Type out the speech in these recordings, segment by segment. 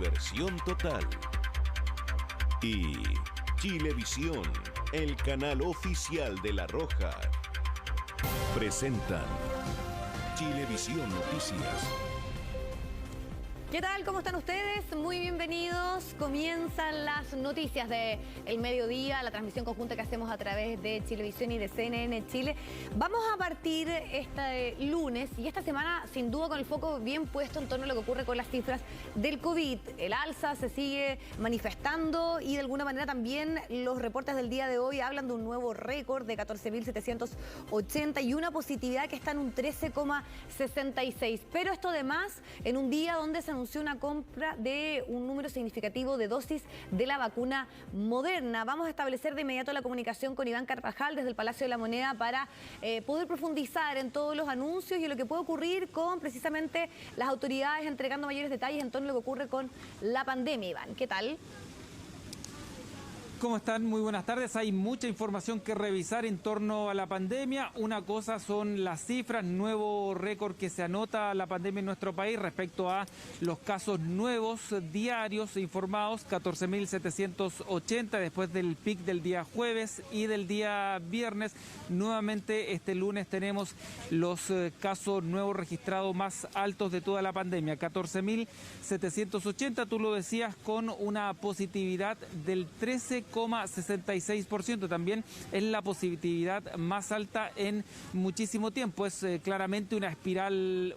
diversión total. Y Chilevisión, el canal oficial de La Roja, presentan Chilevisión Noticias. ¿Qué tal? ¿Cómo están ustedes? Muy bienvenidos. Comienzan las noticias del mediodía, la transmisión conjunta que hacemos a través de Chilevisión y de CNN Chile. Vamos a partir este lunes y esta semana sin duda con el foco bien puesto en torno a lo que ocurre con las cifras del COVID. El alza se sigue manifestando y de alguna manera también los reportes del día de hoy hablan de un nuevo récord de 14.780 y una positividad que está en un 13,66. Pero esto además en un día donde se anunció una compra de un número significativo de dosis de la vacuna Moderna. Vamos a establecer de inmediato la comunicación con Iván Carvajal desde el Palacio de la Moneda para poder profundizar en todos los anuncios y en lo que puede ocurrir con precisamente las autoridades entregando mayores detalles en torno a lo que ocurre con la pandemia. Iván, ¿qué tal? ¿Cómo están? Muy buenas tardes. Hay mucha información que revisar en torno a la pandemia. Una cosa son las cifras, nuevo récord que se anota la pandemia en nuestro país respecto a los casos nuevos diarios informados, 14.780 después del pic del día jueves y del día viernes. Nuevamente este lunes tenemos los casos nuevos registrados más altos de toda la pandemia, 14.780, tú lo decías, con una positividad del 13,66%, también es la positividad más alta en muchísimo tiempo. Es claramente una espiral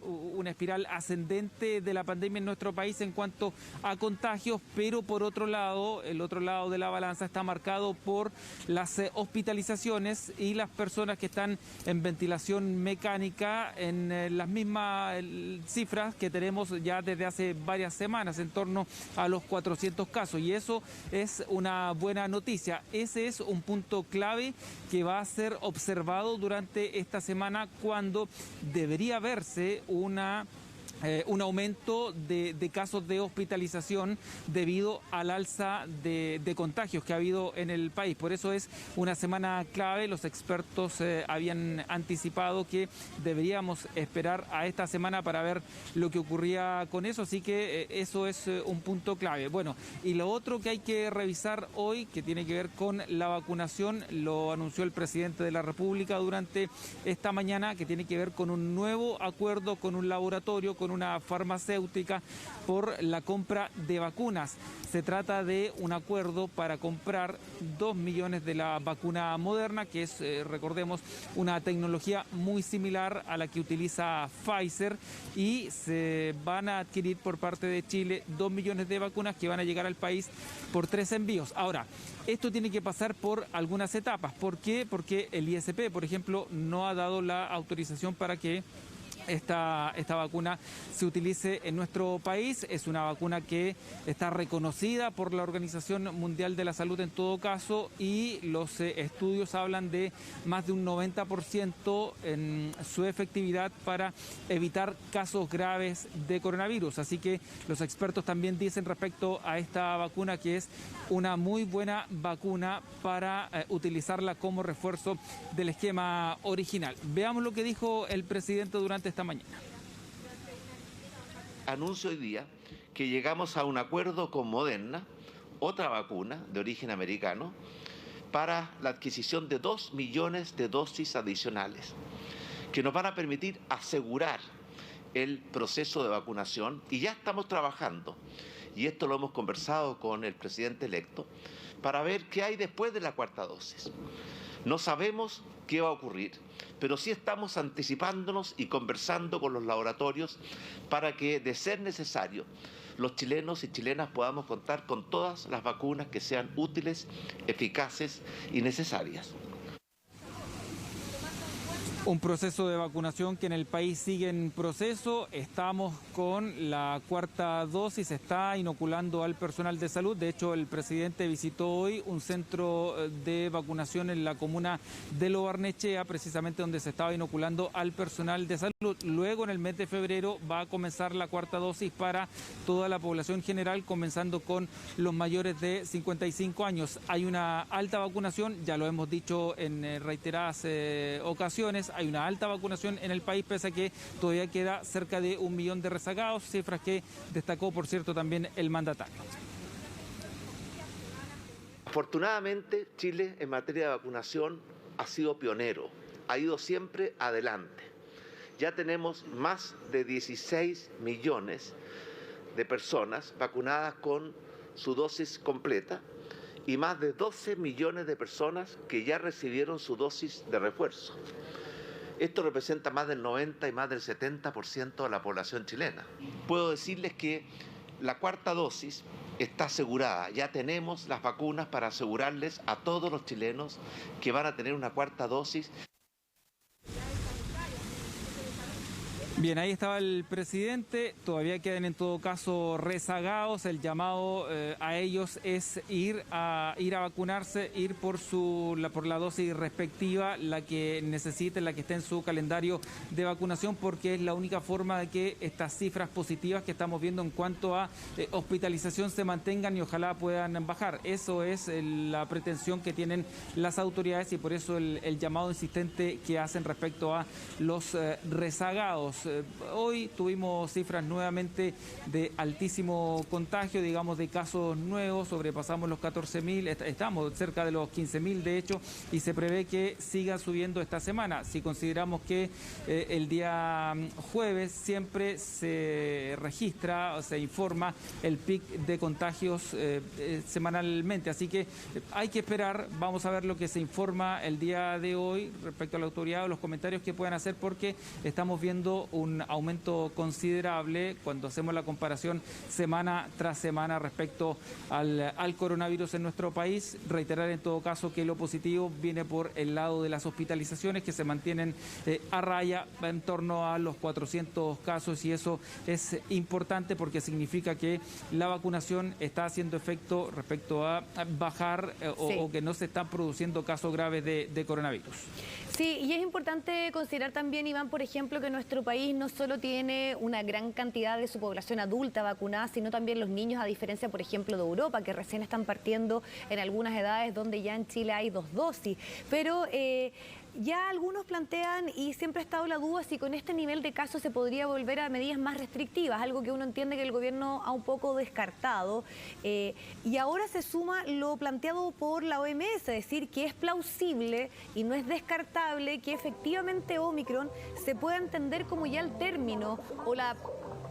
ascendente de la pandemia en nuestro país en cuanto a contagios, pero por otro lado, el otro lado de la balanza está marcado por las hospitalizaciones y las personas que están en ventilación mecánica en las mismas cifras que tenemos ya desde hace varias semanas, en torno a los 400 casos, y eso es una buena noticia. Ese es un punto clave que va a ser observado durante esta semana, cuando debería verse un aumento de casos de hospitalización debido al alza de contagios que ha habido en el país. Por eso es una semana clave. Los expertos habían anticipado que deberíamos esperar a esta semana para ver lo que ocurría con eso, así que eso es un punto clave. Bueno, y lo otro que hay que revisar hoy, que tiene que ver con la vacunación, lo anunció el presidente de la República durante esta mañana, que tiene que ver con un nuevo acuerdo con un laboratorio, con una farmacéutica, por la compra de vacunas. Se trata de un acuerdo para comprar 2 millones de la vacuna Moderna, que es, recordemos, una tecnología muy similar a la que utiliza Pfizer, y se van a adquirir por parte de Chile 2 millones de vacunas que van a llegar al país por 3 envíos. Ahora, esto tiene que pasar por algunas etapas. ¿Por qué? Porque el ISP, por ejemplo, no ha dado la autorización para que esta vacuna se utilice en nuestro país. Es una vacuna que está reconocida por la Organización Mundial de la Salud en todo caso, y los estudios hablan de más de un 90% en su efectividad para evitar casos graves de coronavirus. Así que los expertos también dicen respecto a esta vacuna que es una muy buena vacuna para utilizarla como refuerzo del esquema original. Veamos lo que dijo el presidente durante esta mañana. Anuncio hoy día que llegamos a un acuerdo con Moderna, otra vacuna de origen americano, para la adquisición de 2 millones de dosis adicionales, que nos van a permitir asegurar el proceso de vacunación, y ya estamos trabajando, y esto lo hemos conversado con el presidente electo, para ver qué hay después de la cuarta dosis. No sabemos qué va a ocurrir, pero sí estamos anticipándonos y conversando con los laboratorios para que, de ser necesario, los chilenos y chilenas podamos contar con todas las vacunas que sean útiles, eficaces y necesarias. Un proceso de vacunación que en el país sigue en proceso. Estamos con la cuarta dosis, se está inoculando al personal de salud. De hecho, el presidente visitó hoy un centro de vacunación en la comuna de Lo Barnechea, precisamente donde se estaba inoculando al personal de salud. Luego, en el mes de febrero, va a comenzar la cuarta dosis para toda la población general, comenzando con los mayores de 55 años. Hay una alta vacunación, ya lo hemos dicho en reiteradas ocasiones. Hay una alta vacunación en el país, pese a que todavía queda cerca de 1 millón de rezagados, cifras que destacó, por cierto, también el mandatario. Afortunadamente, Chile en materia de vacunación ha sido pionero, ha ido siempre adelante. Ya tenemos más de 16 millones de personas vacunadas con su dosis completa y más de 12 millones de personas que ya recibieron su dosis de refuerzo. Esto representa más del 90 y más del 70% de la población chilena. Puedo decirles que la cuarta dosis está asegurada. Ya tenemos las vacunas para asegurarles a todos los chilenos que van a tener una cuarta dosis. Bien, ahí estaba el presidente, todavía quedan en todo caso rezagados, el llamado a ellos es ir a vacunarse, ir por la dosis respectiva, la que necesiten, la que esté en su calendario de vacunación, porque es la única forma de que estas cifras positivas que estamos viendo en cuanto a hospitalización se mantengan y ojalá puedan bajar. Eso es la pretensión que tienen las autoridades y por eso el llamado insistente que hacen respecto a los rezagados. Hoy tuvimos cifras nuevamente de altísimo contagio, digamos de casos nuevos, sobrepasamos los 14.000, estamos cerca de los 15.000 de hecho, y se prevé que siga subiendo esta semana. Si consideramos que el día jueves siempre se registra o se informa el pic de contagios semanalmente, así que hay que esperar, vamos a ver lo que se informa el día de hoy respecto a la autoridad o los comentarios que puedan hacer, porque estamos viendo un aumento considerable cuando hacemos la comparación semana tras semana respecto al coronavirus en nuestro país. Reiterar en todo caso que lo positivo viene por el lado de las hospitalizaciones, que se mantienen a raya en torno a los 400 casos, y eso es importante porque significa que la vacunación está haciendo efecto respecto a bajar o que no se están produciendo casos graves de coronavirus. Sí, y es importante considerar también, Iván, por ejemplo, que nuestro país no solo tiene una gran cantidad de su población adulta vacunada, sino también los niños, a diferencia, por ejemplo, de Europa, que recién están partiendo en algunas edades donde ya en Chile hay 2 dosis. Pero ya algunos plantean, y siempre ha estado la duda, si con este nivel de casos se podría volver a medidas más restrictivas, algo que uno entiende que el gobierno ha un poco descartado. Y ahora se suma lo planteado por la OMS, es decir, que es plausible y no es descartable que efectivamente Omicron se pueda entender como ya el término o la,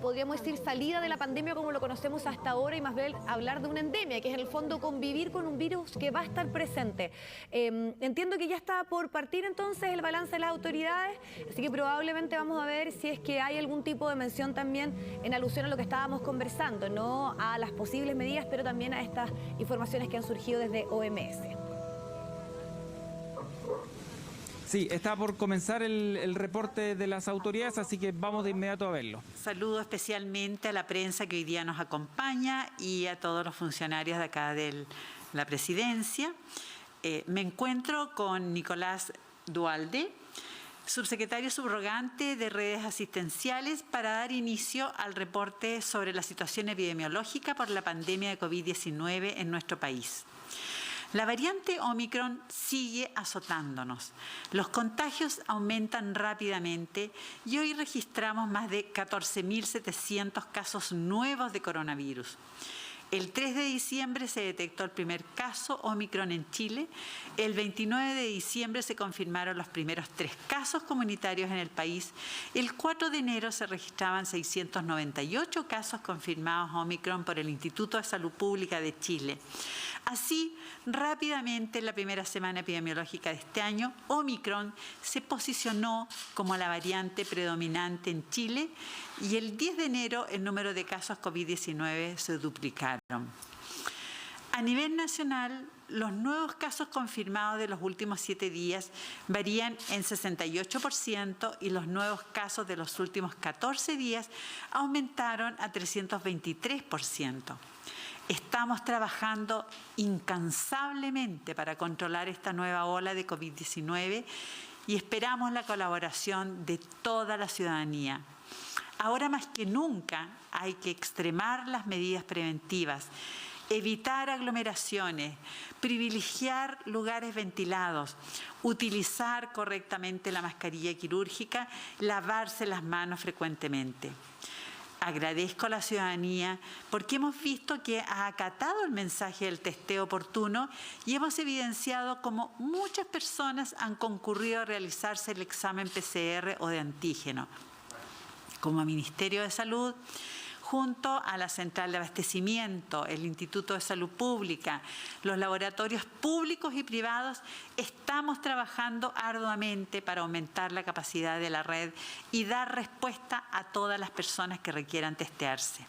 podríamos decir, salida de la pandemia como lo conocemos hasta ahora, y más bien hablar de una endemia, que es en el fondo convivir con un virus que va a estar presente. Entiendo que ya está por partir entonces el balance de las autoridades, así que probablemente vamos a ver si es que hay algún tipo de mención también en alusión a lo que estábamos conversando, no a las posibles medidas, pero también a estas informaciones que han surgido desde OMS. Sí, está por comenzar el reporte de las autoridades, así que vamos de inmediato a verlo. Saludo especialmente a la prensa que hoy día nos acompaña y a todos los funcionarios de acá de la presidencia. Me encuentro con Nicolás Duhalde, subsecretario subrogante de redes asistenciales, para dar inicio al reporte sobre la situación epidemiológica por la pandemia de COVID-19 en nuestro país. La variante Omicron sigue azotándonos. Los contagios aumentan rápidamente y hoy registramos más de 14.700 casos nuevos de coronavirus. El 3 de diciembre se detectó el primer caso Omicron en Chile. El 29 de diciembre se confirmaron los primeros 3 casos comunitarios en el país. El 4 de enero se registraban 698 casos confirmados Omicron por el Instituto de Salud Pública de Chile. Así, rápidamente en la primera semana epidemiológica de este año, Omicron se posicionó como la variante predominante en Chile y el 10 de enero el número de casos COVID-19 se duplicaron. A nivel nacional, los nuevos casos confirmados de los últimos 7 días varían en 68% y los nuevos casos de los últimos 14 días aumentaron a 323%. Estamos trabajando incansablemente para controlar esta nueva ola de COVID-19 y esperamos la colaboración de toda la ciudadanía. Ahora más que nunca hay que extremar las medidas preventivas, evitar aglomeraciones, privilegiar lugares ventilados, utilizar correctamente la mascarilla quirúrgica, lavarse las manos frecuentemente. Agradezco a la ciudadanía porque hemos visto que ha acatado el mensaje del testeo oportuno y hemos evidenciado cómo muchas personas han concurrido a realizarse el examen PCR o de antígeno. Como Ministerio de Salud, junto a la Central de Abastecimiento, el Instituto de Salud Pública, los laboratorios públicos y privados, estamos trabajando arduamente para aumentar la capacidad de la red y dar respuesta a todas las personas que requieran testearse.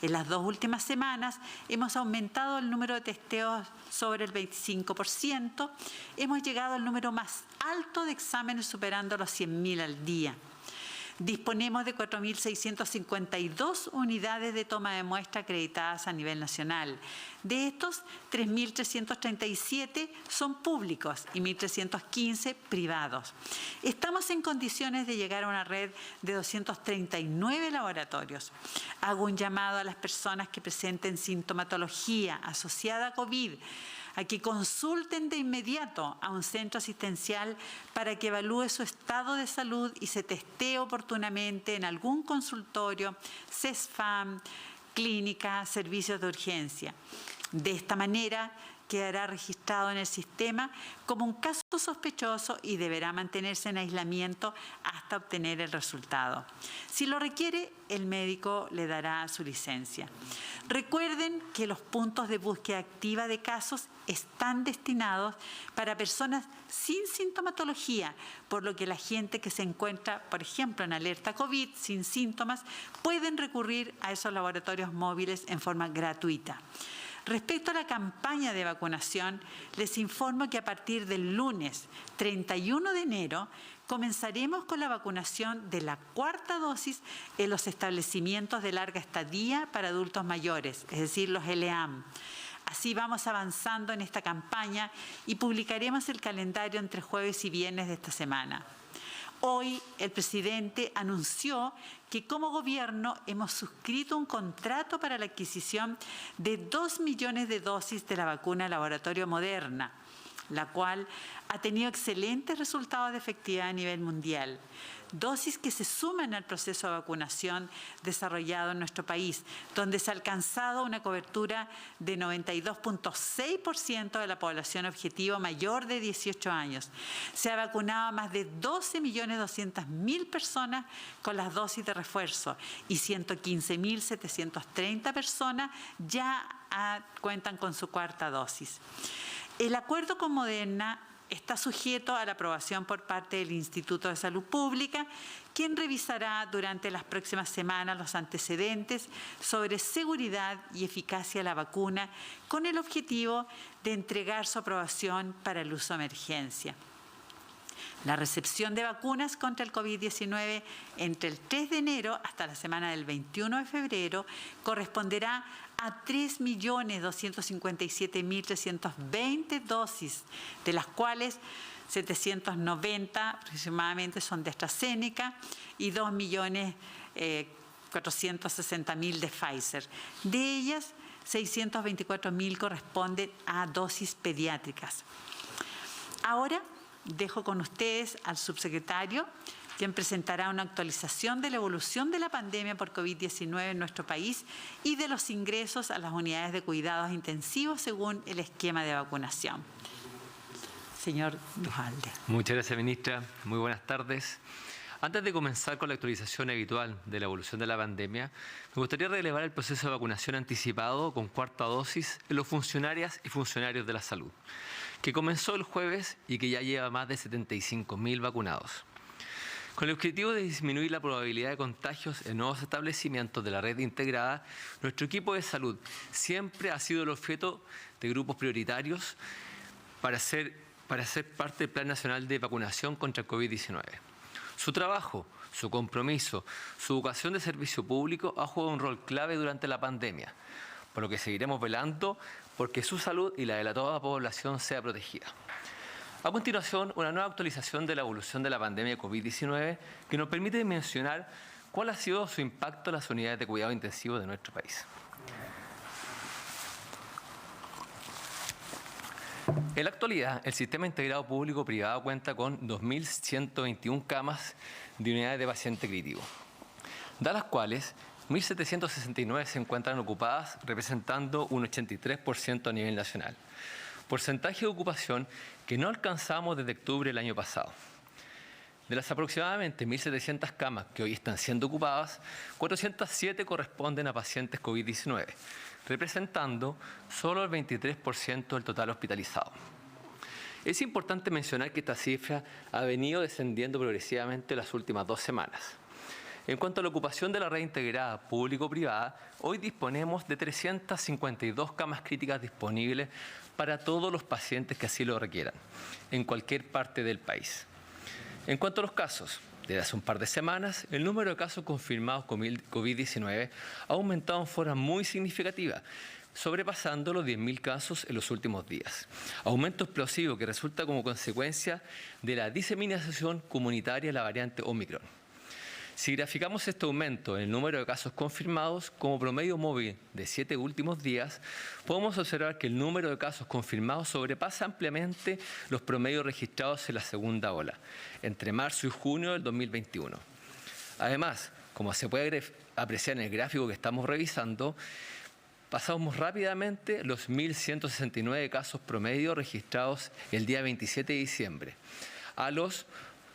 En las 2 últimas semanas hemos aumentado el número de testeos sobre el 25%, hemos llegado al número más alto de exámenes superando los 100.000 al día. Disponemos de 4.652 unidades de toma de muestra acreditadas a nivel nacional. De estos, 3.337 son públicos y 1.315 privados. Estamos en condiciones de llegar a una red de 239 laboratorios. Hago un llamado a las personas que presenten sintomatología asociada a COVID a que consulten de inmediato a un centro asistencial para que evalúe su estado de salud y se testee oportunamente en algún consultorio, CESFAM, clínica, servicios de urgencia. De esta manera quedará registrado en el sistema como un caso sospechoso y deberá mantenerse en aislamiento hasta obtener el resultado. Si lo requiere, el médico le dará su licencia. Recuerden que los puntos de búsqueda activa de casos están destinados para personas sin sintomatología, por lo que la gente que se encuentra, por ejemplo, en alerta COVID sin síntomas, pueden recurrir a esos laboratorios móviles en forma gratuita. Respecto a la campaña de vacunación, les informo que a partir del lunes 31 de enero comenzaremos con la vacunación de la 4ª dosis en los establecimientos de larga estadía para adultos mayores, es decir, los LEAM. Así vamos avanzando en esta campaña y publicaremos el calendario entre jueves y viernes de esta semana. Hoy el presidente anunció que como gobierno hemos suscrito un contrato para la adquisición de 2 millones de dosis de la vacuna Laboratorio Moderna, la cual ha tenido excelentes resultados de efectividad a nivel mundial. Dosis que se suman al proceso de vacunación desarrollado en nuestro país, donde se ha alcanzado una cobertura de 92.6% de la población objetivo mayor de 18 años. Se ha vacunado a más de 12.200.000 personas con las dosis de refuerzo y 115.730 personas ya cuentan con su 4ª dosis. El acuerdo con Moderna está sujeto a la aprobación por parte del Instituto de Salud Pública, quien revisará durante las próximas semanas los antecedentes sobre seguridad y eficacia de la vacuna con el objetivo de entregar su aprobación para el uso de emergencia. La recepción de vacunas contra el COVID-19 entre el 3 de enero hasta la semana del 21 de febrero corresponderá a 3.257.320 dosis, de las cuales 790 aproximadamente son de AstraZeneca y 2.460.000 de Pfizer. De ellas, 624.000 corresponden a dosis pediátricas. Ahora dejo con ustedes al subsecretario, quien presentará una actualización de la evolución de la pandemia por COVID-19 en nuestro país y de los ingresos a las unidades de cuidados intensivos según el esquema de vacunación. Señor Duhalde. Muchas gracias, ministra. Muy buenas tardes. Antes de comenzar con la actualización habitual de la evolución de la pandemia, me gustaría relevar el proceso de vacunación anticipado con 4ª dosis en los funcionarias y funcionarios de la salud, que comenzó el jueves y que ya lleva más de 75.000 vacunados. Con el objetivo de disminuir la probabilidad de contagios en nuevos establecimientos de la red integrada, nuestro equipo de salud siempre ha sido el objeto de grupos prioritarios para ser parte del Plan Nacional de Vacunación contra el COVID-19. Su trabajo, su compromiso, su vocación de servicio público ha jugado un rol clave durante la pandemia, por lo que seguiremos velando porque su salud y la de toda la población sea protegida. A continuación, una nueva actualización de la evolución de la pandemia de COVID-19 que nos permite dimensionar cuál ha sido su impacto en las unidades de cuidado intensivo de nuestro país. En la actualidad, el sistema integrado público-privado cuenta con 2.121 camas de unidades de paciente crítico, de las cuales 1.769 se encuentran ocupadas, representando un 83% a nivel nacional. Porcentaje de ocupación que no alcanzamos desde octubre del año pasado. De las aproximadamente 1.700 camas que hoy están siendo ocupadas, 407 corresponden a pacientes COVID-19, representando solo el 23% del total hospitalizado. Es importante mencionar que esta cifra ha venido descendiendo progresivamente las últimas 2 semanas. En cuanto a la ocupación de la red integrada público-privada, hoy disponemos de 352 camas críticas disponibles para todos los pacientes que así lo requieran, en cualquier parte del país. En cuanto a los casos, desde hace un par de semanas, el número de casos confirmados con COVID-19 ha aumentado en forma muy significativa, sobrepasando los 10.000 casos en los últimos días. Aumento explosivo que resulta como consecuencia de la diseminación comunitaria de la variante Omicron. Si graficamos este aumento en el número de casos confirmados como promedio móvil de 7 últimos días, podemos observar que el número de casos confirmados sobrepasa ampliamente los promedios registrados en la segunda ola, entre marzo y junio del 2021. Además, como se puede apreciar en el gráfico que estamos revisando, pasamos rápidamente los 1.169 casos promedio registrados el día 27 de diciembre, a los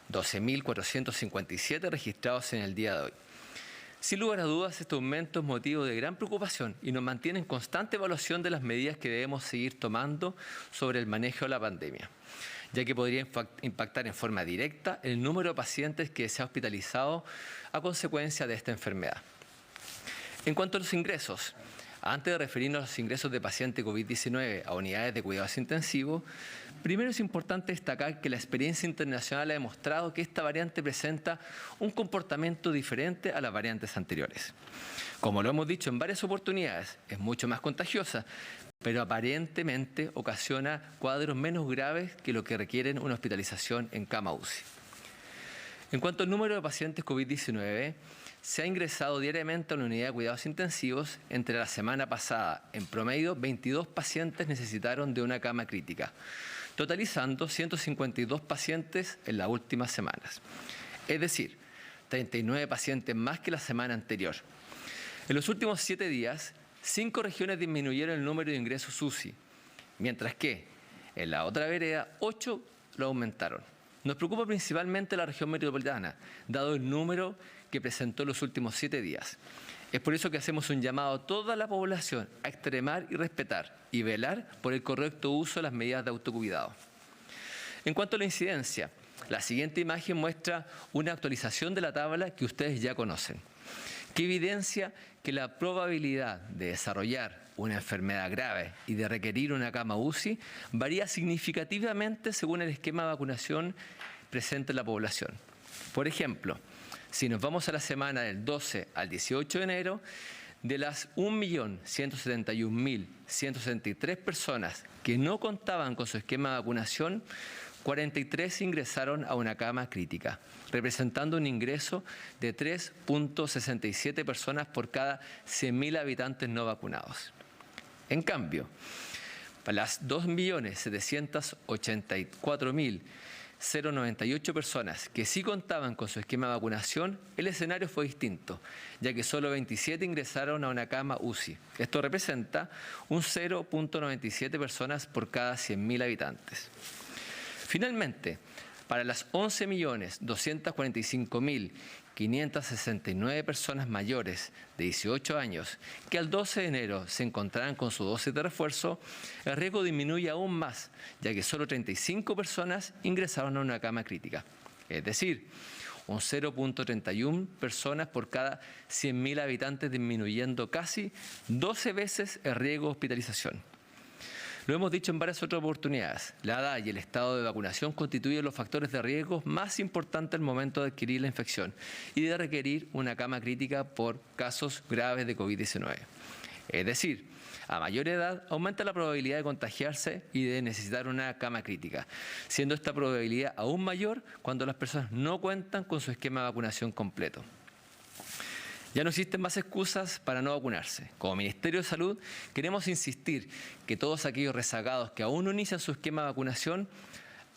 12.457 registrados en el día de hoy. Sin lugar a dudas, este aumento es motivo de gran preocupación y nos mantiene en constante evaluación de las medidas que debemos seguir tomando sobre el manejo de la pandemia, ya que podría impactar en forma directa el número de pacientes que se ha hospitalizado a consecuencia de esta enfermedad. En cuanto a los ingresos, antes de referirnos a los ingresos de pacientes COVID-19 a unidades de cuidados intensivos, primero es importante destacar que la experiencia internacional ha demostrado que esta variante presenta un comportamiento diferente a las variantes anteriores. Como lo hemos dicho en varias oportunidades, es mucho más contagiosa, pero aparentemente ocasiona cuadros menos graves que lo que requieren una hospitalización en cama UCI. En cuanto al número de pacientes COVID-19, se ha ingresado diariamente a una unidad de cuidados intensivos. Entre la semana pasada, en promedio, 22 pacientes necesitaron de una cama crítica, totalizando 152 pacientes en las últimas semanas. Es decir, 39 pacientes más que la semana anterior. En los últimos 7 días, 5 regiones disminuyeron el número de ingresos UCI, mientras que en la otra vereda, 8 lo aumentaron. Nos preocupa principalmente la región metropolitana, dado el número que presentó en los últimos 7 días. Es por eso que hacemos un llamado a toda la población a extremar y respetar y velar por el correcto uso de las medidas de autocuidado. En cuanto a la incidencia, la siguiente imagen muestra una actualización de la tabla que ustedes ya conocen, que evidencia que la probabilidad de desarrollar una enfermedad grave y de requerir una cama UCI varía significativamente según el esquema de vacunación presente en la población. Por ejemplo, si nos vamos a la semana del 12 al 18 de enero, de las 1.171.173 personas que no contaban con su esquema de vacunación, 43 ingresaron a una cama crítica, representando un ingreso de 3.67 personas por cada 100.000 habitantes no vacunados. En cambio, para las 2.784.098 personas que sí contaban con su esquema de vacunación, el escenario fue distinto, ya que solo 27 ingresaron a una cama UCI. Esto representa un 0.97 personas por cada 100.000 habitantes. Finalmente, para las 11.245.569 personas mayores de 18 años que al 12 de enero se encontrarán con su dosis de refuerzo, el riesgo disminuye aún más, ya que solo 35 personas ingresaron a una cama crítica. Es decir, un 0.31 personas por cada 100.000 habitantes, disminuyendo casi 12 veces el riesgo de hospitalización. Lo hemos dicho en varias otras oportunidades, la edad y el estado de vacunación constituyen los factores de riesgo más importantes al momento de adquirir la infección y de requerir una cama crítica por casos graves de COVID-19. Es decir, a mayor edad aumenta la probabilidad de contagiarse y de necesitar una cama crítica, siendo esta probabilidad aún mayor cuando las personas no cuentan con su esquema de vacunación completo. Ya no existen más excusas para no vacunarse. Como Ministerio de Salud queremos insistir que todos aquellos rezagados que aún no inician su esquema de vacunación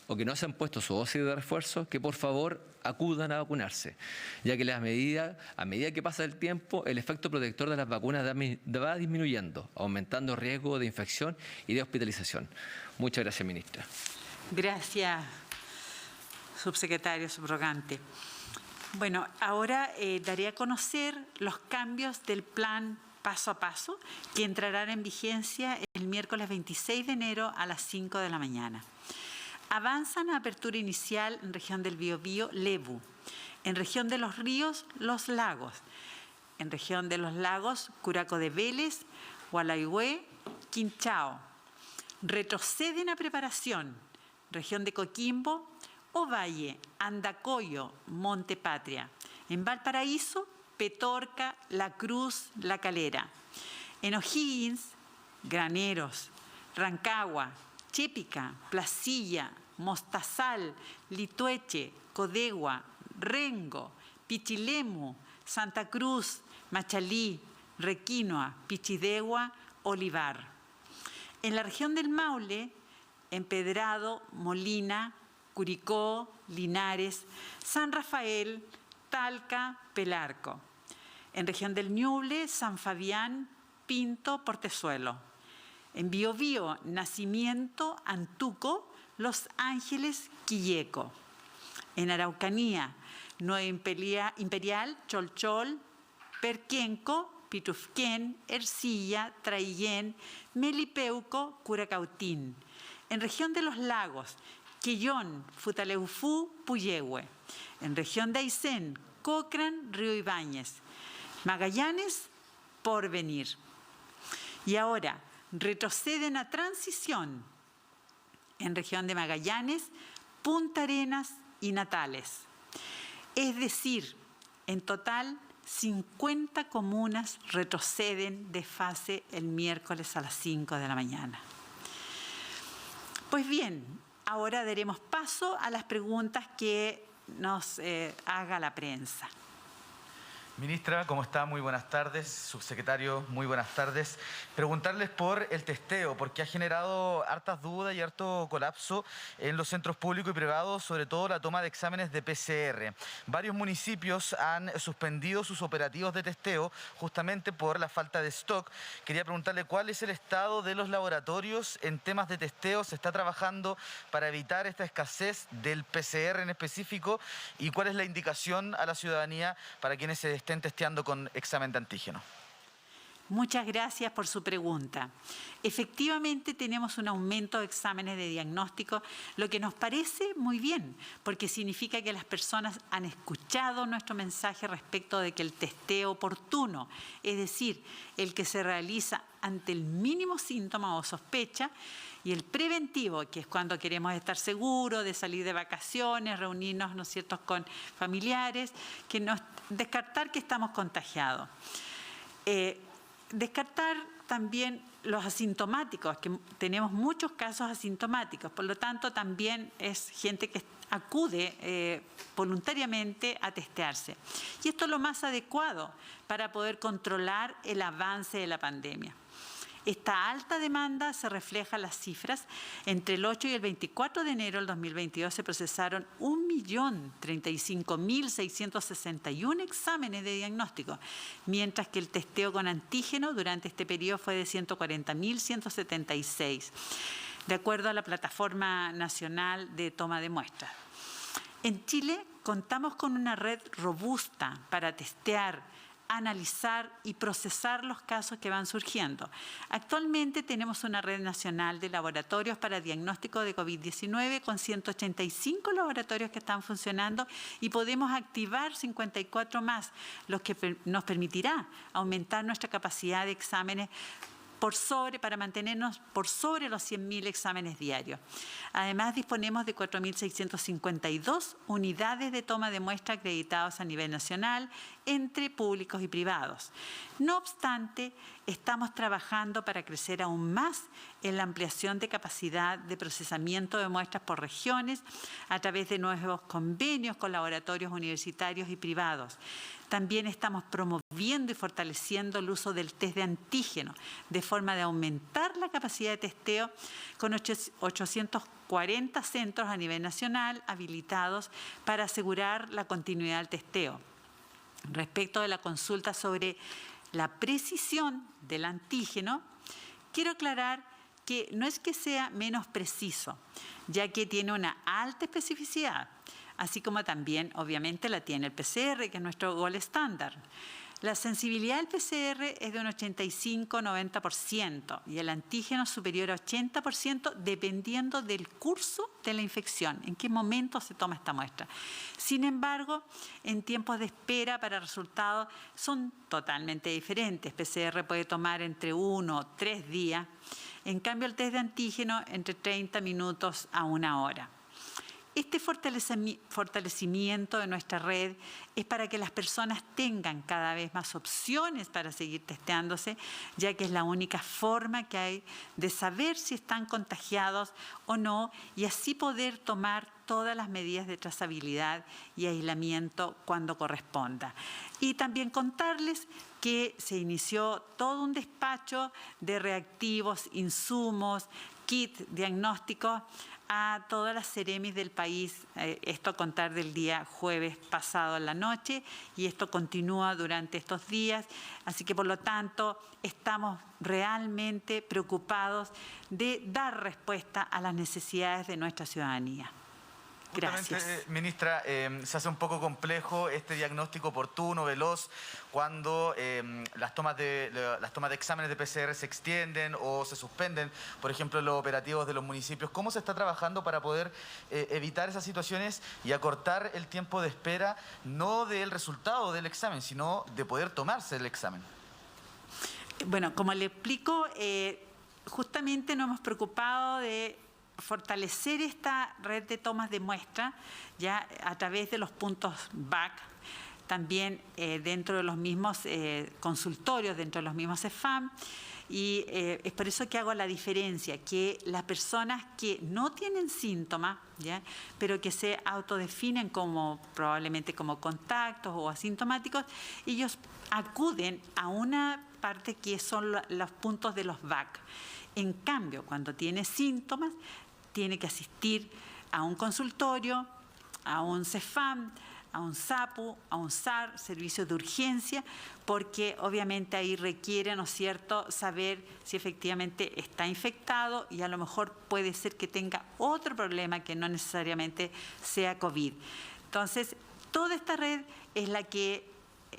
o que no se han puesto su dosis de refuerzo, que por favor acudan a vacunarse, ya que a medida que pasa el tiempo, el efecto protector de las vacunas va disminuyendo, aumentando el riesgo de infección y de hospitalización. Muchas gracias, ministra. Gracias, subsecretario subrogante. Bueno, ahora daré a conocer los cambios del plan paso a paso que entrarán en vigencia el miércoles 26 de enero a las 5 de la mañana. Avanzan a apertura inicial en región del Biobío, Lebu. En región de los ríos, Los Lagos. En región de los lagos, Curaco de Vélez, Gualeguay, Quinchao. Retroceden a preparación. Región de Coquimbo, Ovalle, Andacoyo, Monte Patria. En Valparaíso, Petorca, La Cruz, La Calera. En O'Higgins, Graneros, Rancagua, Chépica, Placilla, Mostazal, Litueche, Codegua, Rengo, Pichilemu, Santa Cruz, Machalí, Requinoa, Pichidegua, Olivar. En la región del Maule, Empedrado, Molina, Curicó, Linares, San Rafael, Talca, Pelarco. En región del Ñuble, San Fabián, Pinto, Portezuelo. En Biobío, Nacimiento, Antuco, Los Ángeles, Quilleco. En Araucanía, Nueva Imperial, Cholchol, Perquenco, Pitufquén, Ercilla, Traillén, Melipeuco, Curacautín. En región de los Lagos, Quillón, Futaleufú, Puyehue. En región de Aysén, Cochrane, Río Ibáñez. Magallanes, Porvenir. Y ahora, retroceden a transición en región de Magallanes, Punta Arenas y Natales. Es decir, en total, 50 comunas retroceden de fase el miércoles a las 5 de la mañana. Pues bien, ahora daremos paso a las preguntas que nos haga la prensa. Ministra, ¿cómo está? Muy buenas tardes. Subsecretario, muy buenas tardes. Preguntarles por el testeo, porque ha generado hartas dudas y harto colapso en los centros públicos y privados, sobre todo la toma de exámenes de PCR. Varios municipios han suspendido sus operativos de testeo justamente por la falta de stock. Quería preguntarle cuál es el estado de los laboratorios en temas de testeo. ¿Se está trabajando para evitar esta escasez del PCR en específico? ¿Y cuál es la indicación a la ciudadanía para quienes se estén testeando con examen de antígeno? Muchas gracias por su pregunta. Efectivamente tenemos un aumento de exámenes de diagnóstico, lo que nos parece muy bien, porque significa que las personas han escuchado nuestro mensaje respecto de que el testeo oportuno, es decir, el que se realiza ante el mínimo síntoma o sospecha, y el preventivo, que es cuando queremos estar seguros de salir de vacaciones, reunirnos, ¿no es cierto?, con familiares, descartar que estamos contagiados. Descartar también los asintomáticos, que tenemos muchos casos asintomáticos, por lo tanto también es gente que acude voluntariamente a testearse. Y esto es lo más adecuado para poder controlar el avance de la pandemia. Esta alta demanda se refleja en las cifras. Entre el 8 y el 24 de enero del 2022 se procesaron 1.035.661 exámenes de diagnóstico, mientras que el testeo con antígeno durante este periodo fue de 140.176, de acuerdo a la Plataforma Nacional de Toma de Muestras. En Chile contamos con una red robusta para testear, analizar y procesar los casos que van surgiendo. Actualmente tenemos una red nacional de laboratorios para diagnóstico de COVID-19 con 185 laboratorios que están funcionando y podemos activar 54 más, lo que nos permitirá aumentar nuestra capacidad de exámenes para mantenernos por sobre los 100.000 exámenes diarios. Además, disponemos de 4.652 unidades de toma de muestra acreditadas a nivel nacional entre públicos y privados. No obstante, estamos trabajando para crecer aún más en la ampliación de capacidad de procesamiento de muestras por regiones a través de nuevos convenios con laboratorios universitarios y privados. También estamos promoviendo viendo y fortaleciendo el uso del test de antígeno, de forma de aumentar la capacidad de testeo con 840 centros a nivel nacional habilitados para asegurar la continuidad del testeo. Respecto de la consulta sobre la precisión del antígeno, quiero aclarar que no es que sea menos preciso, ya que tiene una alta especificidad, así como también, obviamente, la tiene el PCR, que es nuestro gold estándar. La sensibilidad del PCR es de un 85-90% y el antígeno superior a 80% dependiendo del curso de la infección, en qué momento se toma esta muestra. Sin embargo, en tiempos de espera para resultados son totalmente diferentes. PCR puede tomar entre 1 o 3 días, en cambio el test de antígeno entre 30 minutos a 1 hora. Este fortalecimiento de nuestra red es para que las personas tengan cada vez más opciones para seguir testeándose, ya que es la única forma que hay de saber si están contagiados o no y así poder tomar todas las medidas de trazabilidad y aislamiento cuando corresponda. Y también contarles que se inició todo un despacho de reactivos, insumos, kits diagnósticos a todas las Ceremis del país, esto a contar del día jueves pasado en la noche, y esto continúa durante estos días, así que por lo tanto estamos realmente preocupados de dar respuesta a las necesidades de nuestra ciudadanía. Gracias. Ministra, se hace un poco complejo este diagnóstico oportuno, veloz, cuando las tomas de exámenes de PCR se extienden o se suspenden, por ejemplo, los operativos de los municipios. ¿Cómo se está trabajando para poder evitar esas situaciones y acortar el tiempo de espera, no del resultado del examen, sino de poder tomarse el examen? Bueno, como le explico, justamente nos hemos preocupado de fortalecer esta red de tomas de muestra ya a través de los puntos BAC, también dentro de los mismos consultorios, dentro de los mismos CEFAM, y es por eso que hago la diferencia, que las personas que no tienen síntomas, ¿ya?, pero que se autodefinen como probablemente como contactos o asintomáticos, ellos acuden a una parte que son los puntos de los BAC. En cambio, cuando tiene síntomas, tiene que asistir a un consultorio, a un CEFAM, a un SAPU, a un SAR, servicio de urgencia, porque obviamente ahí requiere, ¿no es cierto?, saber si efectivamente está infectado y a lo mejor puede ser que tenga otro problema que no necesariamente sea COVID. Entonces, toda esta red es la que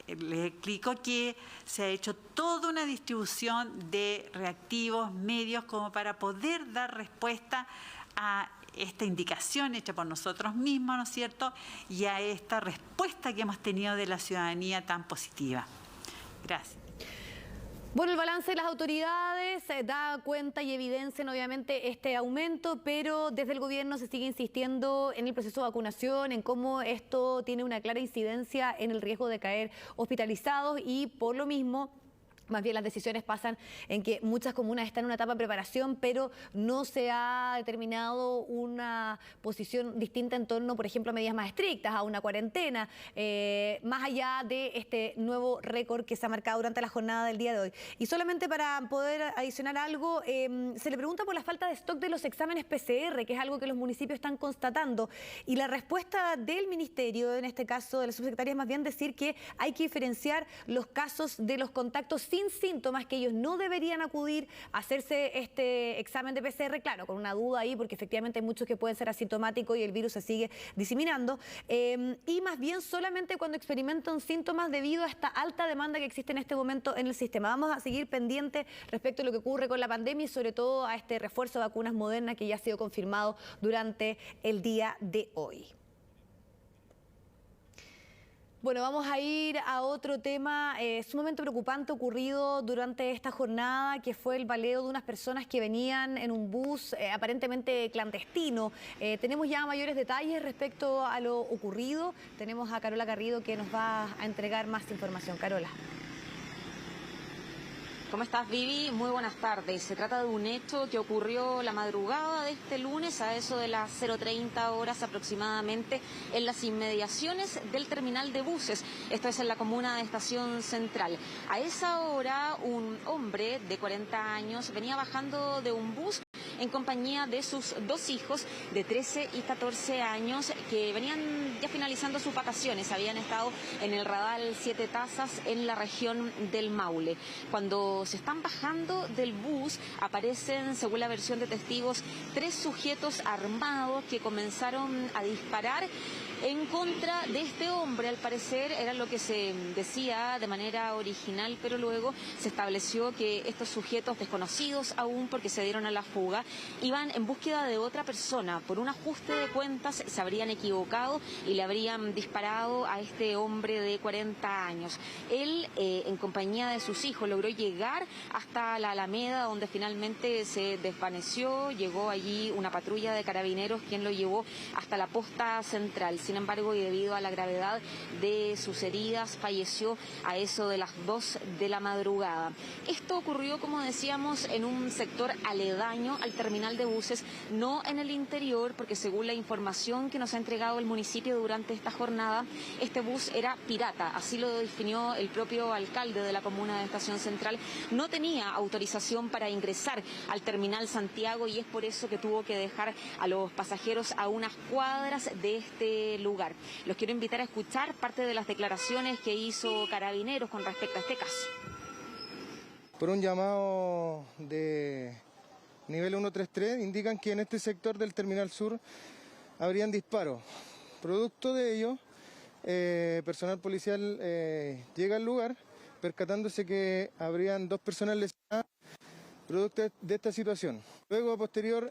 les explico que se ha hecho toda una distribución de reactivos, medios, como para poder dar respuesta a esta indicación hecha por nosotros mismos, ¿no es cierto?, y a esta respuesta que hemos tenido de la ciudadanía tan positiva. Gracias. Bueno, el balance de las autoridades da cuenta y evidencian obviamente este aumento, pero desde el gobierno se sigue insistiendo en el proceso de vacunación, en cómo esto tiene una clara incidencia en el riesgo de caer hospitalizados y por lo mismo más bien las decisiones pasan en que muchas comunas están en una etapa de preparación, pero no se ha determinado una posición distinta en torno, por ejemplo, a medidas más estrictas, a una cuarentena, más allá de este nuevo récord que se ha marcado durante la jornada del día de hoy. Y solamente para poder adicionar algo, se le pregunta por la falta de stock de los exámenes PCR, que es algo que los municipios están constatando. Y la respuesta del ministerio, en este caso de la subsecretaria, es más bien decir que hay que diferenciar los casos de los contactos sin síntomas, que ellos no deberían acudir a hacerse este examen de PCR, claro, con una duda ahí, porque efectivamente hay muchos que pueden ser asintomáticos y el virus se sigue diseminando, y más bien solamente cuando experimentan síntomas debido a esta alta demanda que existe en este momento en el sistema. Vamos a seguir pendientes respecto a lo que ocurre con la pandemia y sobre todo a este refuerzo de vacunas modernas que ya ha sido confirmado durante el día de hoy. Bueno, vamos a ir a otro tema sumamente preocupante ocurrido durante esta jornada, que fue el baleo de unas personas que venían en un bus aparentemente clandestino. Tenemos ya mayores detalles respecto a lo ocurrido. Tenemos a Carola Garrido que nos va a entregar más información. Carola. ¿Cómo estás, Vivi? Muy buenas tardes. Se trata de un hecho que ocurrió la madrugada de este lunes a eso de las 0:30 horas aproximadamente en las inmediaciones del terminal de buses. Esto es en la comuna de Estación Central. A esa hora un hombre de 40 años venía bajando de un bus en compañía de sus dos hijos de 13 y 14 años que venían ya finalizando sus vacaciones. Habían estado en el Radal Siete Tazas en la región del Maule. Cuando se están bajando del bus aparecen, según la versión de testigos, 3 sujetos armados que comenzaron a disparar en contra de este hombre. Al parecer era lo que se decía de manera original, pero luego se estableció que estos sujetos, desconocidos aún porque se dieron a la fuga, iban en búsqueda de otra persona. Por un ajuste de cuentas se habrían equivocado y le habrían disparado a este hombre de 40 años. Él, en compañía de sus hijos, logró llegar hasta la Alameda, donde finalmente se desvaneció. Llegó allí una patrulla de carabineros quien lo llevó hasta la posta central. Sin embargo, y debido a la gravedad de sus heridas, falleció a eso de las 2 de la madrugada. Esto ocurrió, como decíamos, en un sector aledaño al terminal de buses, no en el interior, porque según la información que nos ha entregado el municipio durante esta jornada, este bus era pirata. Así lo definió el propio alcalde de la comuna de Estación Central. No tenía autorización para ingresar al terminal Santiago y es por eso que tuvo que dejar a los pasajeros a unas cuadras de este lugar. Los quiero invitar a escuchar parte de las declaraciones que hizo Carabineros con respecto a este caso. Por un llamado de nivel 133 indican que en este sector del Terminal Sur habrían disparos. Producto de ello, personal policial llega al lugar percatándose que habrían 2 personas lesionadas producto de esta situación. Luego, a posterior,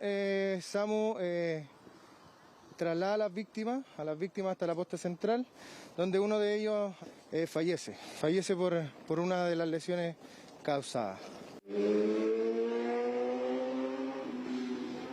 SAMU traslada a las víctimas hasta la posta central, donde uno de ellos fallece por una de las lesiones causadas.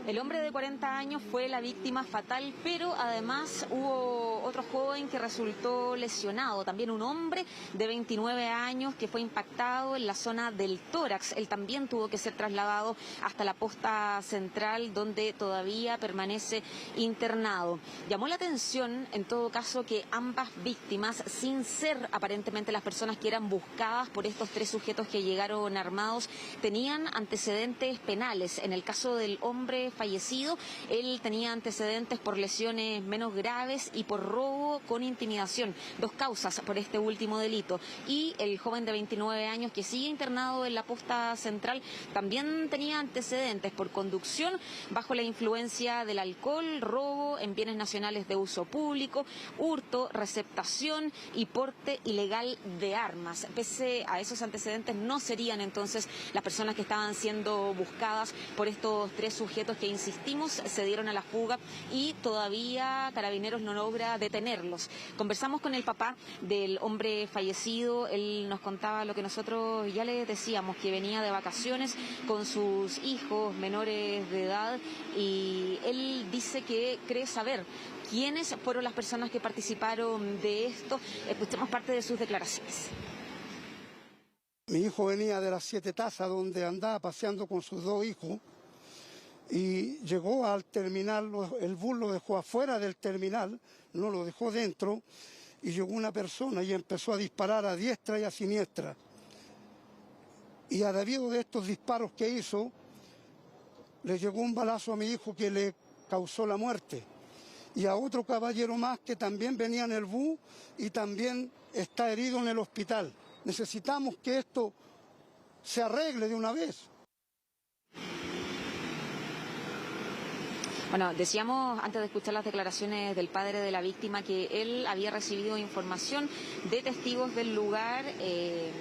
El hombre de 40 años fue la víctima fatal, pero además hubo otro joven que resultó lesionado. También un hombre de 29 años que fue impactado en la zona del tórax. Él también tuvo que ser trasladado hasta la posta central, donde todavía permanece internado. Llamó la atención, en todo caso, que ambas víctimas, sin ser aparentemente las personas que eran buscadas por estos 3 sujetos que llegaron armados, tenían antecedentes penales. En el caso del hombre fallecido, él tenía antecedentes por lesiones menos graves y por robo con intimidación, 2 causas por este último delito. Y el joven de 29 años que sigue internado en la posta central también tenía antecedentes por conducción bajo la influencia del alcohol, robo en bienes nacionales de uso público, hurto, receptación y porte ilegal de armas. Pese a esos antecedentes, no serían entonces las personas que estaban siendo buscadas por estos 3 sujetos que, insistimos, se dieron a la fuga y todavía Carabineros no logra detenerlos. Conversamos con el papá del hombre fallecido. Él nos contaba lo que nosotros ya le decíamos, que venía de vacaciones con sus hijos menores de edad, y él dice que cree saber quiénes fueron las personas que participaron de esto. Escuchemos parte de sus declaraciones. Mi hijo venía de las Siete Tazas, donde andaba paseando con sus 2 hijos, y llegó al terminal. El bus lo dejó afuera del terminal, no lo dejó dentro, y llegó una persona y empezó a disparar a diestra y a siniestra. Y a debido de estos disparos que hizo, le llegó un balazo a mi hijo que le causó la muerte. Y a otro caballero más que también venía en el bus y también está herido en el hospital. Necesitamos que esto se arregle de una vez. Bueno, decíamos antes de escuchar las declaraciones del padre de la víctima que él había recibido información de testigos del lugar,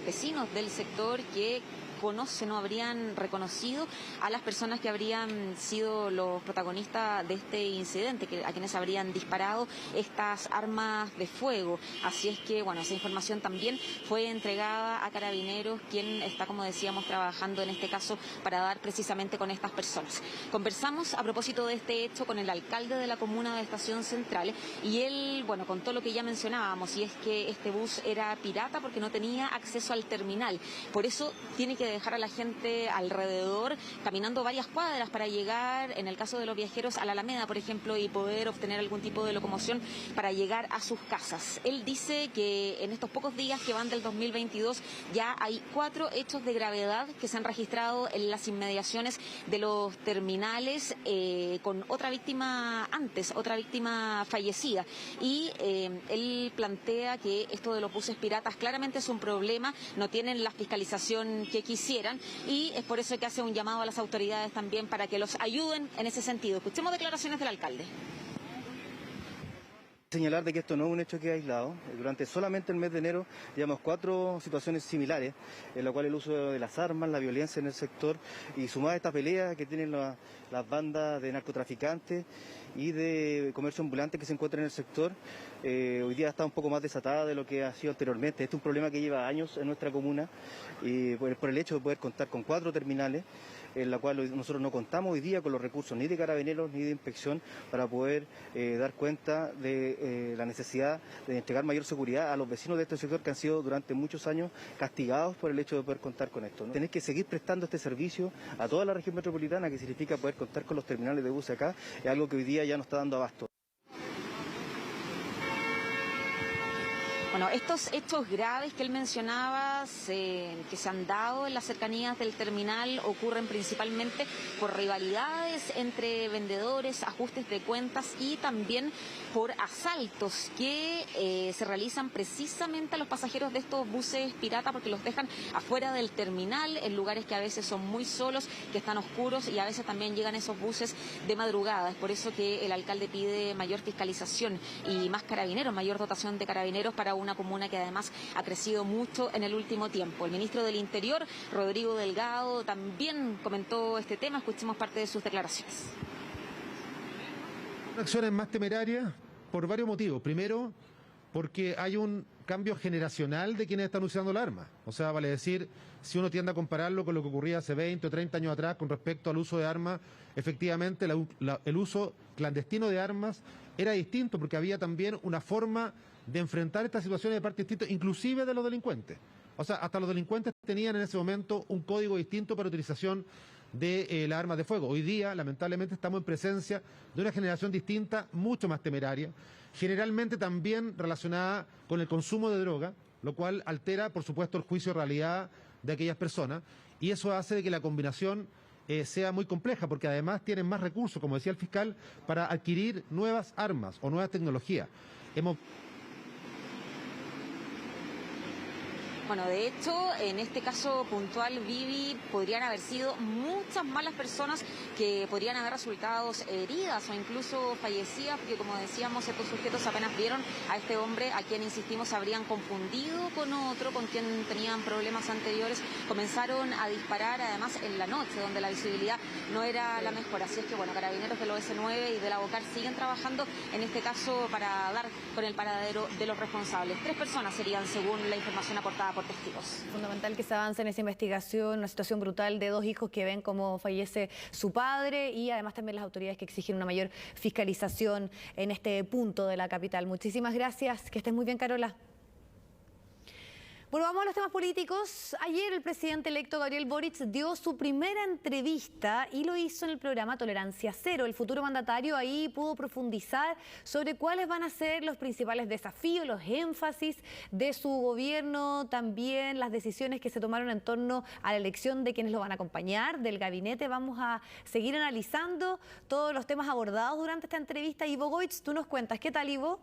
vecinos del sector que conocen o habrían reconocido a las personas que habrían sido los protagonistas de este incidente, a quienes habrían disparado estas armas de fuego. Así es que, bueno, esa información también fue entregada a Carabineros, quien está, como decíamos, trabajando en este caso para dar precisamente con estas personas. Conversamos a propósito de este hecho con el alcalde de la comuna de Estación Central y él, bueno, contó lo que ya mencionábamos, y es que este bus era pirata porque no tenía acceso al terminal. Por eso tiene que dejar a la gente alrededor, caminando varias cuadras para llegar, en el caso de los viajeros, a la Alameda, por ejemplo, y poder obtener algún tipo de locomoción para llegar a sus casas. Él dice que en estos pocos días que van del 2022 ya hay 4 hechos de gravedad que se han registrado en las inmediaciones de los terminales, con otra víctima antes, otra víctima fallecida. Y él plantea que esto de los buses piratas claramente es un problema, no tienen la fiscalización que quisieran, y es por eso que hace un llamado a las autoridades también para que los ayuden en ese sentido. Escuchemos declaraciones del alcalde. Señalar de que esto no es un hecho que es aislado. Durante solamente el mes de enero llevamos 4 situaciones similares, en la cual el uso de las armas, la violencia en el sector, y sumada a esta pelea que tienen las bandas de narcotraficantes y de comercio ambulante que se encuentran en el sector, hoy día está un poco más desatada de lo que ha sido anteriormente. Este es un problema que lleva años en nuestra comuna, y por el hecho de poder contar con 4 terminales, en la cual nosotros no contamos hoy día con los recursos ni de carabineros ni de inspección para poder dar cuenta de la necesidad de entregar mayor seguridad a los vecinos de este sector que han sido durante muchos años castigados por el hecho de poder contar con esto, ¿no? Tenés que seguir prestando este servicio a toda la región metropolitana, que significa poder contar con los terminales de buses acá, es algo que hoy día ya no está dando abasto. Bueno, estos hechos graves que él mencionaba, que se han dado en las cercanías del terminal, ocurren principalmente por rivalidades entre vendedores, ajustes de cuentas y también por asaltos que se realizan precisamente a los pasajeros de estos buses pirata, porque los dejan afuera del terminal, en lugares que a veces son muy solos, que están oscuros, y a veces también llegan esos buses de madrugada. Es por eso que el alcalde pide mayor fiscalización y más carabineros, mayor dotación de carabineros para una comuna que además ha crecido mucho en el último tiempo. El ministro del Interior, Rodrigo Delgado, también comentó este tema. Escuchemos parte de sus declaraciones. Acciones más temerarias por varios motivos. Primero, porque hay un cambio generacional de quienes están usando el arma. O sea, vale decir, si uno tiende a compararlo con lo que ocurría hace 20 o 30 años atrás con respecto al uso de armas, efectivamente el uso clandestino de armas era distinto, porque había también una forma de enfrentar estas situaciones de parte distinta, inclusive de los delincuentes. O sea, hasta los delincuentes tenían en ese momento un código distinto para utilización de las armas de fuego. Hoy día, lamentablemente, estamos en presencia de una generación distinta, mucho más temeraria, generalmente también relacionada con el consumo de droga, lo cual altera, por supuesto, el juicio de realidad de aquellas personas, y eso hace de que la combinación sea muy compleja, porque además tienen más recursos, como decía el fiscal, para adquirir nuevas armas o nuevas tecnologías. Bueno, de hecho, en este caso puntual, Vivi, podrían haber sido muchas más las personas que podrían haber resultado heridas o incluso fallecidas, porque como decíamos, estos sujetos apenas vieron a este hombre, a quien, insistimos, habrían confundido con otro, con quien tenían problemas anteriores, comenzaron a disparar, además en la noche, donde la visibilidad no era la mejor. Así es que, bueno, carabineros del OS9 y de la BOCAR siguen trabajando, en este caso, para dar con el paradero de los responsables. 3 personas serían, según la información aportada por testigos. Fundamental que se avance en esa investigación, una situación brutal de 2 hijos que ven cómo fallece su padre, y además también las autoridades que exigen una mayor fiscalización en este punto de la capital. Muchísimas gracias, que estés muy bien, Carola. Bueno, vamos a los temas políticos. Ayer el presidente electo Gabriel Boric dio su primera entrevista y lo hizo en el programa Tolerancia Cero. El futuro mandatario ahí pudo profundizar sobre cuáles van a ser los principales desafíos, los énfasis de su gobierno, también las decisiones que se tomaron en torno a la elección de quienes lo van a acompañar, del gabinete. Vamos a seguir analizando todos los temas abordados durante esta entrevista. Ivo Goitz, tú nos cuentas. ¿Qué tal, Ivo?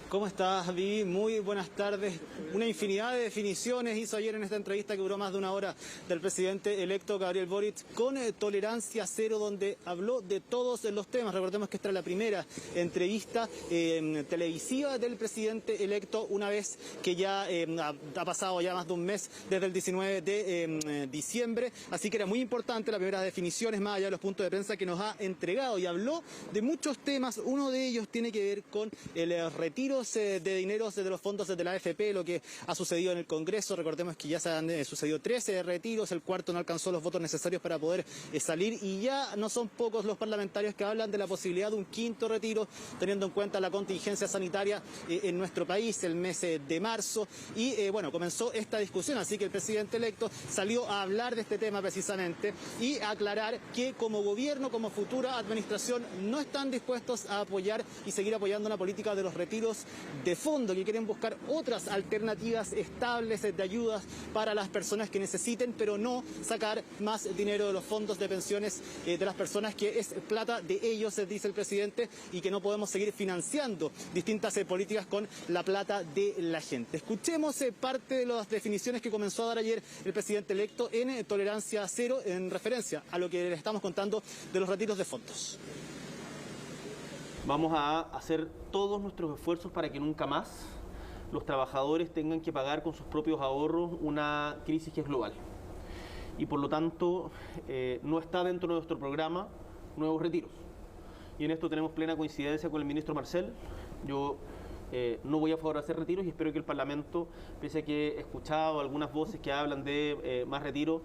¿Cómo estás, Vivi? Muy buenas tardes. Una infinidad de definiciones hizo ayer en esta entrevista que duró más de 1 hora del presidente electo Gabriel Boric con Tolerancia Cero, donde habló de todos los temas. Recordemos que esta es la primera entrevista televisiva del presidente electo, una vez que ya ha pasado ya más de un mes desde el 19 de diciembre. Así que era muy importante las primeras definiciones, más allá de los puntos de prensa que nos ha entregado. Y habló de muchos temas. Uno de ellos tiene que ver con el retiro retiros de dineros de los fondos de la AFP, lo que ha sucedido en el Congreso. Recordemos que ya se han sucedido 13 retiros, el cuarto no alcanzó los votos necesarios para poder salir, y ya no son pocos los parlamentarios que hablan de la posibilidad de un quinto retiro, teniendo en cuenta la contingencia sanitaria en nuestro país el mes de marzo. Y bueno, comenzó esta discusión, así que el presidente electo salió a hablar de este tema precisamente y a aclarar que como gobierno, como futura administración, no están dispuestos a apoyar y seguir apoyando una política de los retiros de fondo, que quieren buscar otras alternativas estables de ayudas para las personas que necesiten, pero no sacar más dinero de los fondos de pensiones de las personas, que es plata de ellos, dice el presidente, y que no podemos seguir financiando distintas políticas con la plata de la gente. Escuchemos parte de las definiciones que comenzó a dar ayer el presidente electo en Tolerancia Cero, en referencia a lo que les estamos contando de los retiros de fondos. Vamos a hacer todos nuestros esfuerzos para que nunca más los trabajadores tengan que pagar con sus propios ahorros una crisis que es global. Y por lo tanto, no está dentro de nuestro programa nuevos retiros. Y en esto tenemos plena coincidencia con el ministro Marcel. Yo no voy a favorecer retiros y espero que el Parlamento, pese a que he escuchado algunas voces que hablan de más retiros,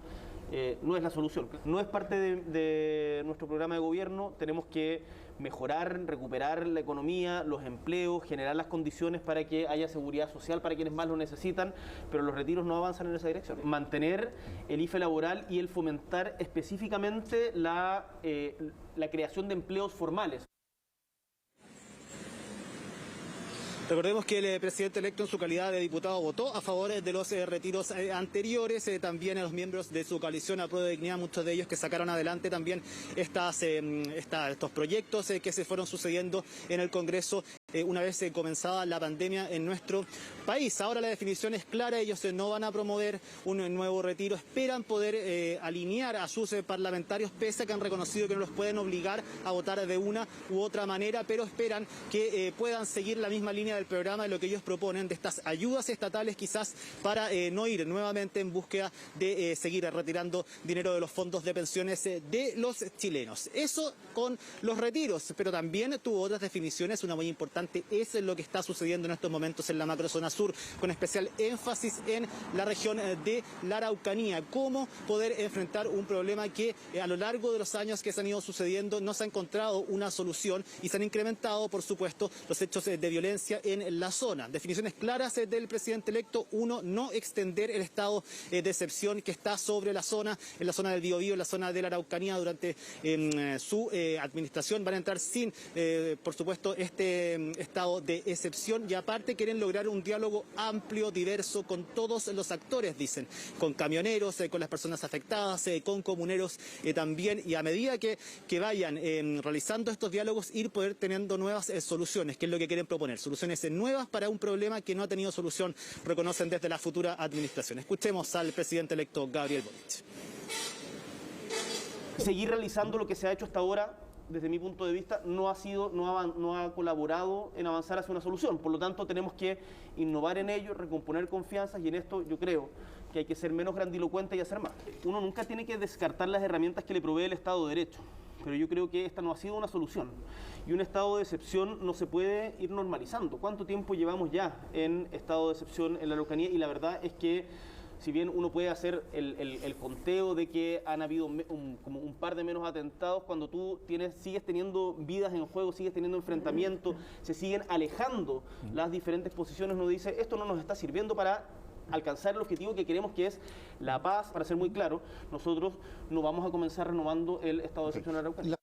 no es la solución. No es parte de nuestro programa de gobierno. Tenemos que mejorar, recuperar la economía, los empleos, generar las condiciones para que haya seguridad social para quienes más lo necesitan, pero los retiros no avanzan en esa dirección. Mantener el IFE laboral y el fomentar específicamente la creación de empleos formales. Recordemos que el presidente electo en su calidad de diputado votó a favor de los retiros anteriores, también a los miembros de su coalición Apruebo Dignidad, muchos de ellos que sacaron adelante también estos proyectos que se fueron sucediendo en el Congreso una vez comenzada la pandemia en nuestro país. Ahora la definición es clara, ellos no van a promover un nuevo retiro, esperan poder alinear a sus parlamentarios, pese a que han reconocido que no los pueden obligar a votar de una u otra manera, pero esperan que puedan seguir la misma línea del programa de lo que ellos proponen, de estas ayudas estatales quizás, para no ir nuevamente en búsqueda de seguir retirando dinero de los fondos de pensiones de los chilenos. Eso con los retiros, pero también tuvo otras definiciones, una muy importante es lo que está sucediendo en estos momentos en la macrozona sur, con especial énfasis en la región de la Araucanía, cómo poder enfrentar un problema que a lo largo de los años que se han ido sucediendo no se ha encontrado una solución y se han incrementado, por supuesto, los hechos de violencia en la zona. Definiciones claras del presidente electo: uno, no extender el estado de excepción que está sobre la zona, en la zona del Biobío, en la zona de la Araucanía durante su administración. Van a entrar sin, por supuesto, este estado de excepción, y aparte quieren lograr un diálogo amplio, diverso, con todos los actores, dicen, con camioneros, con las personas afectadas, con comuneros también, y a medida que vayan realizando estos diálogos, ir poder teniendo nuevas soluciones, que es lo que quieren proponer, soluciones nuevas para un problema que no ha tenido solución, reconocen desde la futura administración. Escuchemos al presidente electo Gabriel Boric. Seguir realizando lo que se ha hecho hasta ahora, desde mi punto de vista, no ha colaborado en avanzar hacia una solución. Por lo tanto, tenemos que innovar en ello, recomponer confianzas, y en esto yo creo que hay que ser menos grandilocuente y hacer más. Uno nunca tiene que descartar las herramientas que le provee el Estado de Derecho, pero yo creo que esta no ha sido una solución. Y un estado de excepción no se puede ir normalizando. ¿Cuánto tiempo llevamos ya en estado de excepción en la Araucanía? Y la verdad es que, si bien uno puede hacer el conteo de que han habido como un par de menos atentados, cuando tú sigues teniendo vidas en juego, sigues teniendo enfrentamientos, se siguen alejando las diferentes posiciones, uno dice, esto no nos está sirviendo para alcanzar el objetivo que queremos, que es la paz. Para ser muy claro, nosotros no vamos a comenzar renovando el estado de excepción en la Araucanía.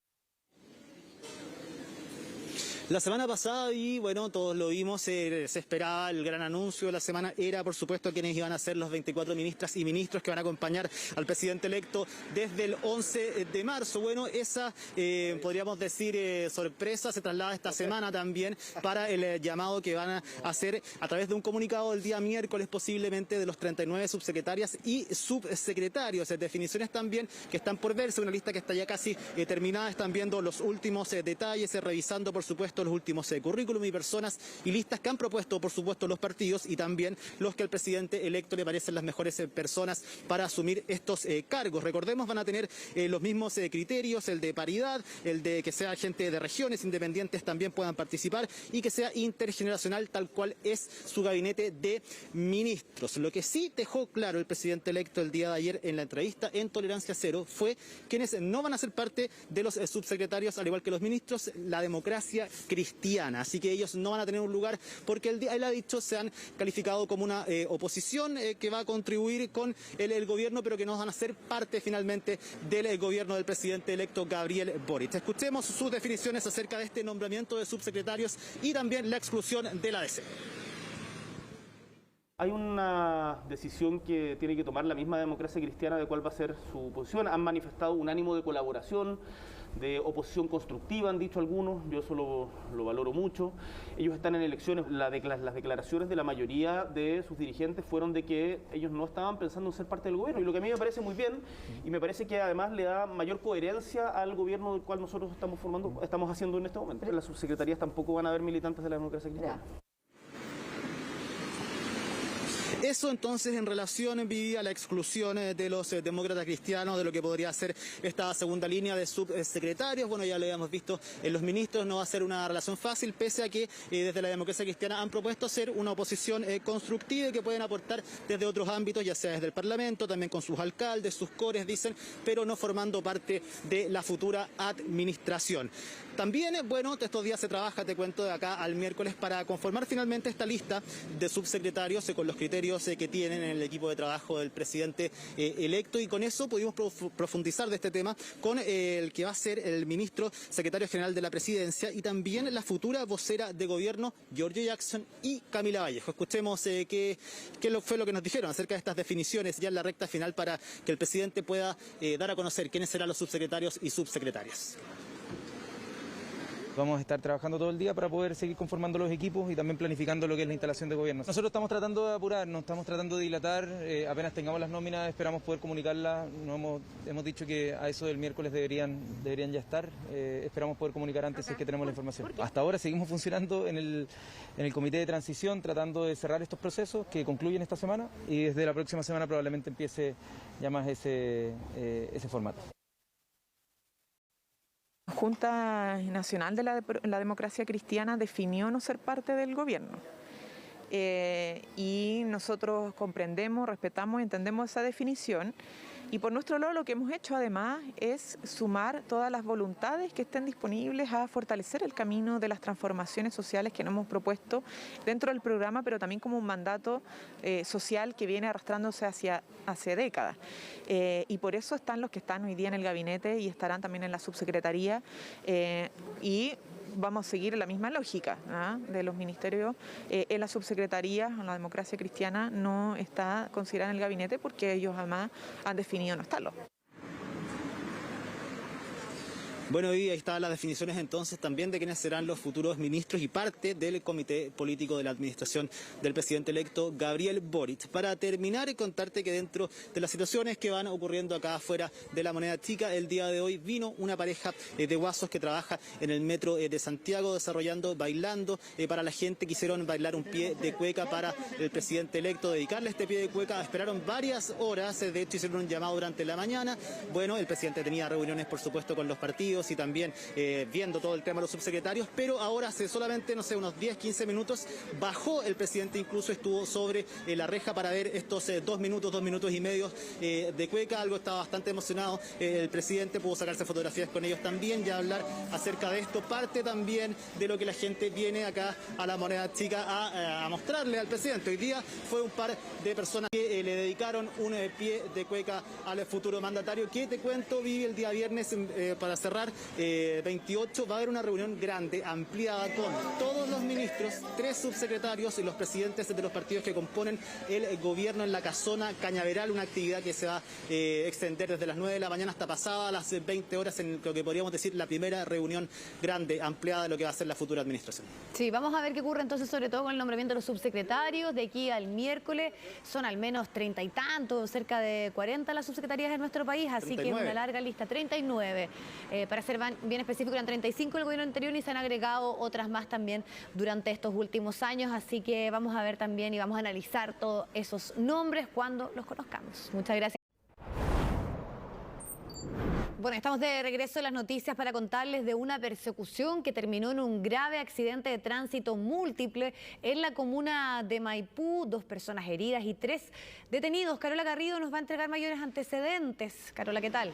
La semana pasada, y bueno, todos lo vimos, se esperaba el gran anuncio de la semana, era por supuesto quienes iban a ser los 24 ministras y ministros que van a acompañar al presidente electo desde el 11 de marzo. Bueno, esa, podríamos decir, sorpresa se traslada esta semana también para el llamado que van a hacer a través de un comunicado del día miércoles, posiblemente, de los 39 subsecretarias y subsecretarios. Definiciones también que están por verse, una lista que está ya casi terminada, están viendo los últimos detalles, revisando por supuesto estos los últimos currículum y personas y listas que han propuesto, por supuesto, los partidos y también los que al presidente electo le parecen las mejores personas para asumir estos cargos. Recordemos, van a tener los mismos criterios, el de paridad, el de que sea gente de regiones independientes también puedan participar y que sea intergeneracional, tal cual es su gabinete de ministros. Lo que sí dejó claro el presidente electo el día de ayer en la entrevista en Tolerancia Cero fue quienes no van a ser parte de los subsecretarios, al igual que los ministros, la democracia cristiana. Así que ellos no van a tener un lugar porque él ha dicho se han calificado como una oposición que va a contribuir con el gobierno, pero que no van a ser parte finalmente del gobierno del presidente electo Gabriel Boric. Escuchemos sus definiciones acerca de este nombramiento de subsecretarios y también la exclusión de la ADC. Hay una decisión que tiene que tomar la misma democracia cristiana de cuál va a ser su posición. Han manifestado un ánimo de colaboración, de oposición constructiva, han dicho algunos, yo eso lo valoro mucho. Ellos están en elecciones, las declaraciones de la mayoría de sus dirigentes fueron de que ellos no estaban pensando en ser parte del gobierno, y lo que a mí me parece muy bien, y me parece que además le da mayor coherencia al gobierno del cual nosotros estamos haciendo en este momento. En las subsecretarías tampoco van a haber militantes de la democracia cristiana. Eso entonces en relación, Vivi, a la exclusión de los demócratas cristianos de lo que podría ser esta segunda línea de subsecretarios. Bueno, ya lo habíamos visto en los ministros, no va a ser una relación fácil, pese a que desde la democracia cristiana han propuesto ser una oposición constructiva y que pueden aportar desde otros ámbitos, ya sea desde el Parlamento, también con sus alcaldes, sus cores, dicen, pero no formando parte de la futura administración. También, bueno, estos días se trabaja, te cuento, de acá al miércoles para conformar finalmente esta lista de subsecretarios con los criterios que tienen en el equipo de trabajo del presidente electo, y con eso pudimos profundizar de este tema con el que va a ser el ministro secretario general de la presidencia y también la futura vocera de gobierno, Giorgio Jackson y Camila Vallejo. Escuchemos qué fue lo que nos dijeron acerca de estas definiciones ya en la recta final para que el presidente pueda dar a conocer quiénes serán los subsecretarios y subsecretarias. Vamos a estar trabajando todo el día para poder seguir conformando los equipos y también planificando lo que es la instalación de gobierno. Nosotros estamos tratando de apurarnos, estamos tratando de dilatar, apenas tengamos las nóminas esperamos poder comunicarlas. Hemos dicho que a eso del miércoles deberían ya estar, esperamos poder comunicar antes si es que tenemos la información. Hasta ahora seguimos funcionando en el comité de transición, tratando de cerrar estos procesos que concluyen esta semana, y desde la próxima semana probablemente empiece ya más ese formato. La Junta Nacional de la Democracia Cristiana definió no ser parte del gobierno. Y nosotros comprendemos, respetamos y entendemos esa definición. Y por nuestro lado lo que hemos hecho además es sumar todas las voluntades que estén disponibles a fortalecer el camino de las transformaciones sociales que nos hemos propuesto dentro del programa, pero también como un mandato social que viene arrastrándose hace décadas. Y por eso están los que están hoy día en el gabinete y estarán también en la subsecretaría y vamos a seguir la misma lógica de los ministerios. En la subsecretaría, en la democracia cristiana, no está considerada en el gabinete porque ellos además han definido no estarlo. Bueno, y ahí estaban las definiciones entonces también de quiénes serán los futuros ministros y parte del comité político de la administración del presidente electo Gabriel Boric. Para terminar, contarte que dentro de las situaciones que van ocurriendo acá afuera de la Moneda Chica, el día de hoy vino una pareja de guasos que trabaja en el metro de Santiago bailando para la gente. Quisieron bailar un pie de cueca para el presidente electo, dedicarle este pie de cueca. Esperaron varias horas, de hecho hicieron un llamado durante la mañana. Bueno, el presidente tenía reuniones, por supuesto, con los partidos y también viendo todo el tema de los subsecretarios, pero ahora hace solamente, no sé, unos 10, 15 minutos, bajó el presidente, incluso estuvo sobre la reja para ver estos 2 minutos y medio de cueca. Algo estaba bastante emocionado el presidente, pudo sacarse fotografías con ellos también y hablar acerca de esto, parte también de lo que la gente viene acá a la Moneda Chica a mostrarle al presidente. Hoy día fue un par de personas que le dedicaron un pie de cueca al futuro mandatario, que te cuento, Vivi, el día viernes, para cerrar, 28, va a haber una reunión grande, ampliada, con todos los ministros, 3 subsecretarios y los presidentes de los partidos que componen el gobierno en la casona Cañaveral, una actividad que se va a extender desde las 9 de la mañana hasta pasada a las 20 horas, en lo que podríamos decir la primera reunión grande, ampliada de lo que va a ser la futura administración. Sí, vamos a ver qué ocurre entonces, sobre todo con el nombramiento de los subsecretarios. De aquí al miércoles son al menos 30 y tantos, cerca de 40 las subsecretarías en nuestro país, así 39. Que es una larga lista, 39 para para ser bien específico, eran 35 el gobierno anterior y se han agregado otras más también durante estos últimos años, así que vamos a ver también y vamos a analizar todos esos nombres cuando los conozcamos. Muchas gracias. Bueno, estamos de regreso en las noticias para contarles de una persecución que terminó en un grave accidente de tránsito múltiple en la comuna de Maipú. 2 personas heridas y 3 detenidos. Carola Garrido nos va a entregar mayores antecedentes. Carola, ¿qué tal?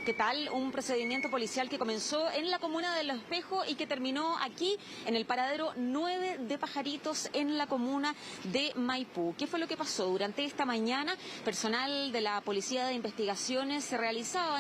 ¿Qué tal? Un procedimiento policial que comenzó en la comuna de Los Espejos y que terminó aquí en el paradero 9 de Pajaritos en la comuna de Maipú. ¿Qué fue lo que pasó? Durante esta mañana, personal de la Policía de Investigaciones se realizaba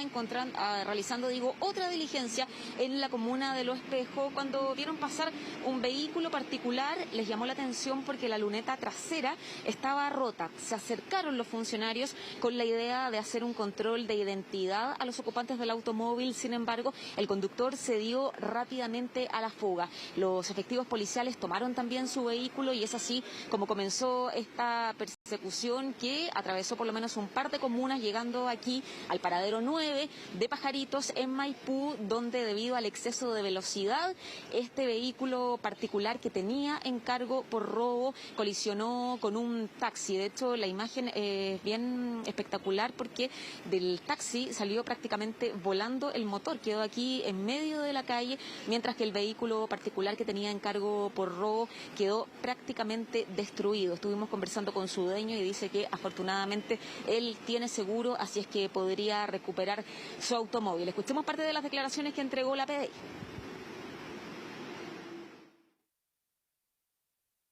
realizando otra diligencia en la comuna de Los Espejos. Cuando vieron pasar un vehículo particular, les llamó la atención porque la luneta trasera estaba rota. Se acercaron los funcionarios con la idea de hacer un control de identidad a los ocupantes del automóvil. Sin embargo, el conductor se dio rápidamente a la fuga. Los efectivos policiales tomaron también su vehículo y es así como comenzó esta persecución que atravesó por lo menos un par de comunas, llegando aquí al paradero 9 de Pajaritos en Maipú, donde debido al exceso de velocidad, este vehículo particular que tenía encargo por robo colisionó con un taxi. De hecho, la imagen es bien espectacular porque del taxi salió prácticamente volando el motor, quedó aquí en medio de la calle, mientras que el vehículo particular que tenía encargo por robo quedó prácticamente destruido. Estuvimos conversando con su dueño y dice que afortunadamente él tiene seguro, así es que podría recuperar su automóvil. Escuchemos parte de las declaraciones que entregó la PDI.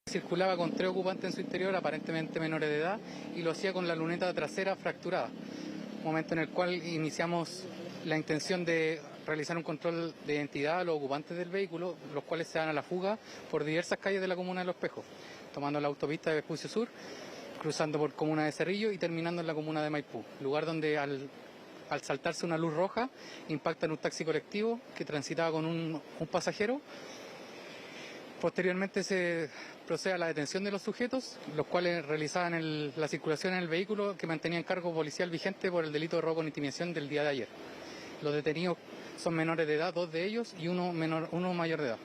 Circulaba con 3 ocupantes en su interior, aparentemente menores de edad, y lo hacía con la luneta trasera fracturada. Momento en el cual iniciamos la intención de realizar un control de identidad a los ocupantes del vehículo, los cuales se dan a la fuga por diversas calles de la comuna de Los Espejos, tomando la autopista de Vespucio Sur, cruzando por comuna de Cerrillo y terminando en la comuna de Maipú, lugar donde al saltarse una luz roja impacta en un taxi colectivo que transitaba con un pasajero. Posteriormente se procede a la detención de los sujetos, los cuales realizaban la circulación en el vehículo que mantenía encargo policial vigente por el delito de robo con intimidación del día de ayer. Los detenidos son menores de edad, 2 de ellos, y uno mayor de edad.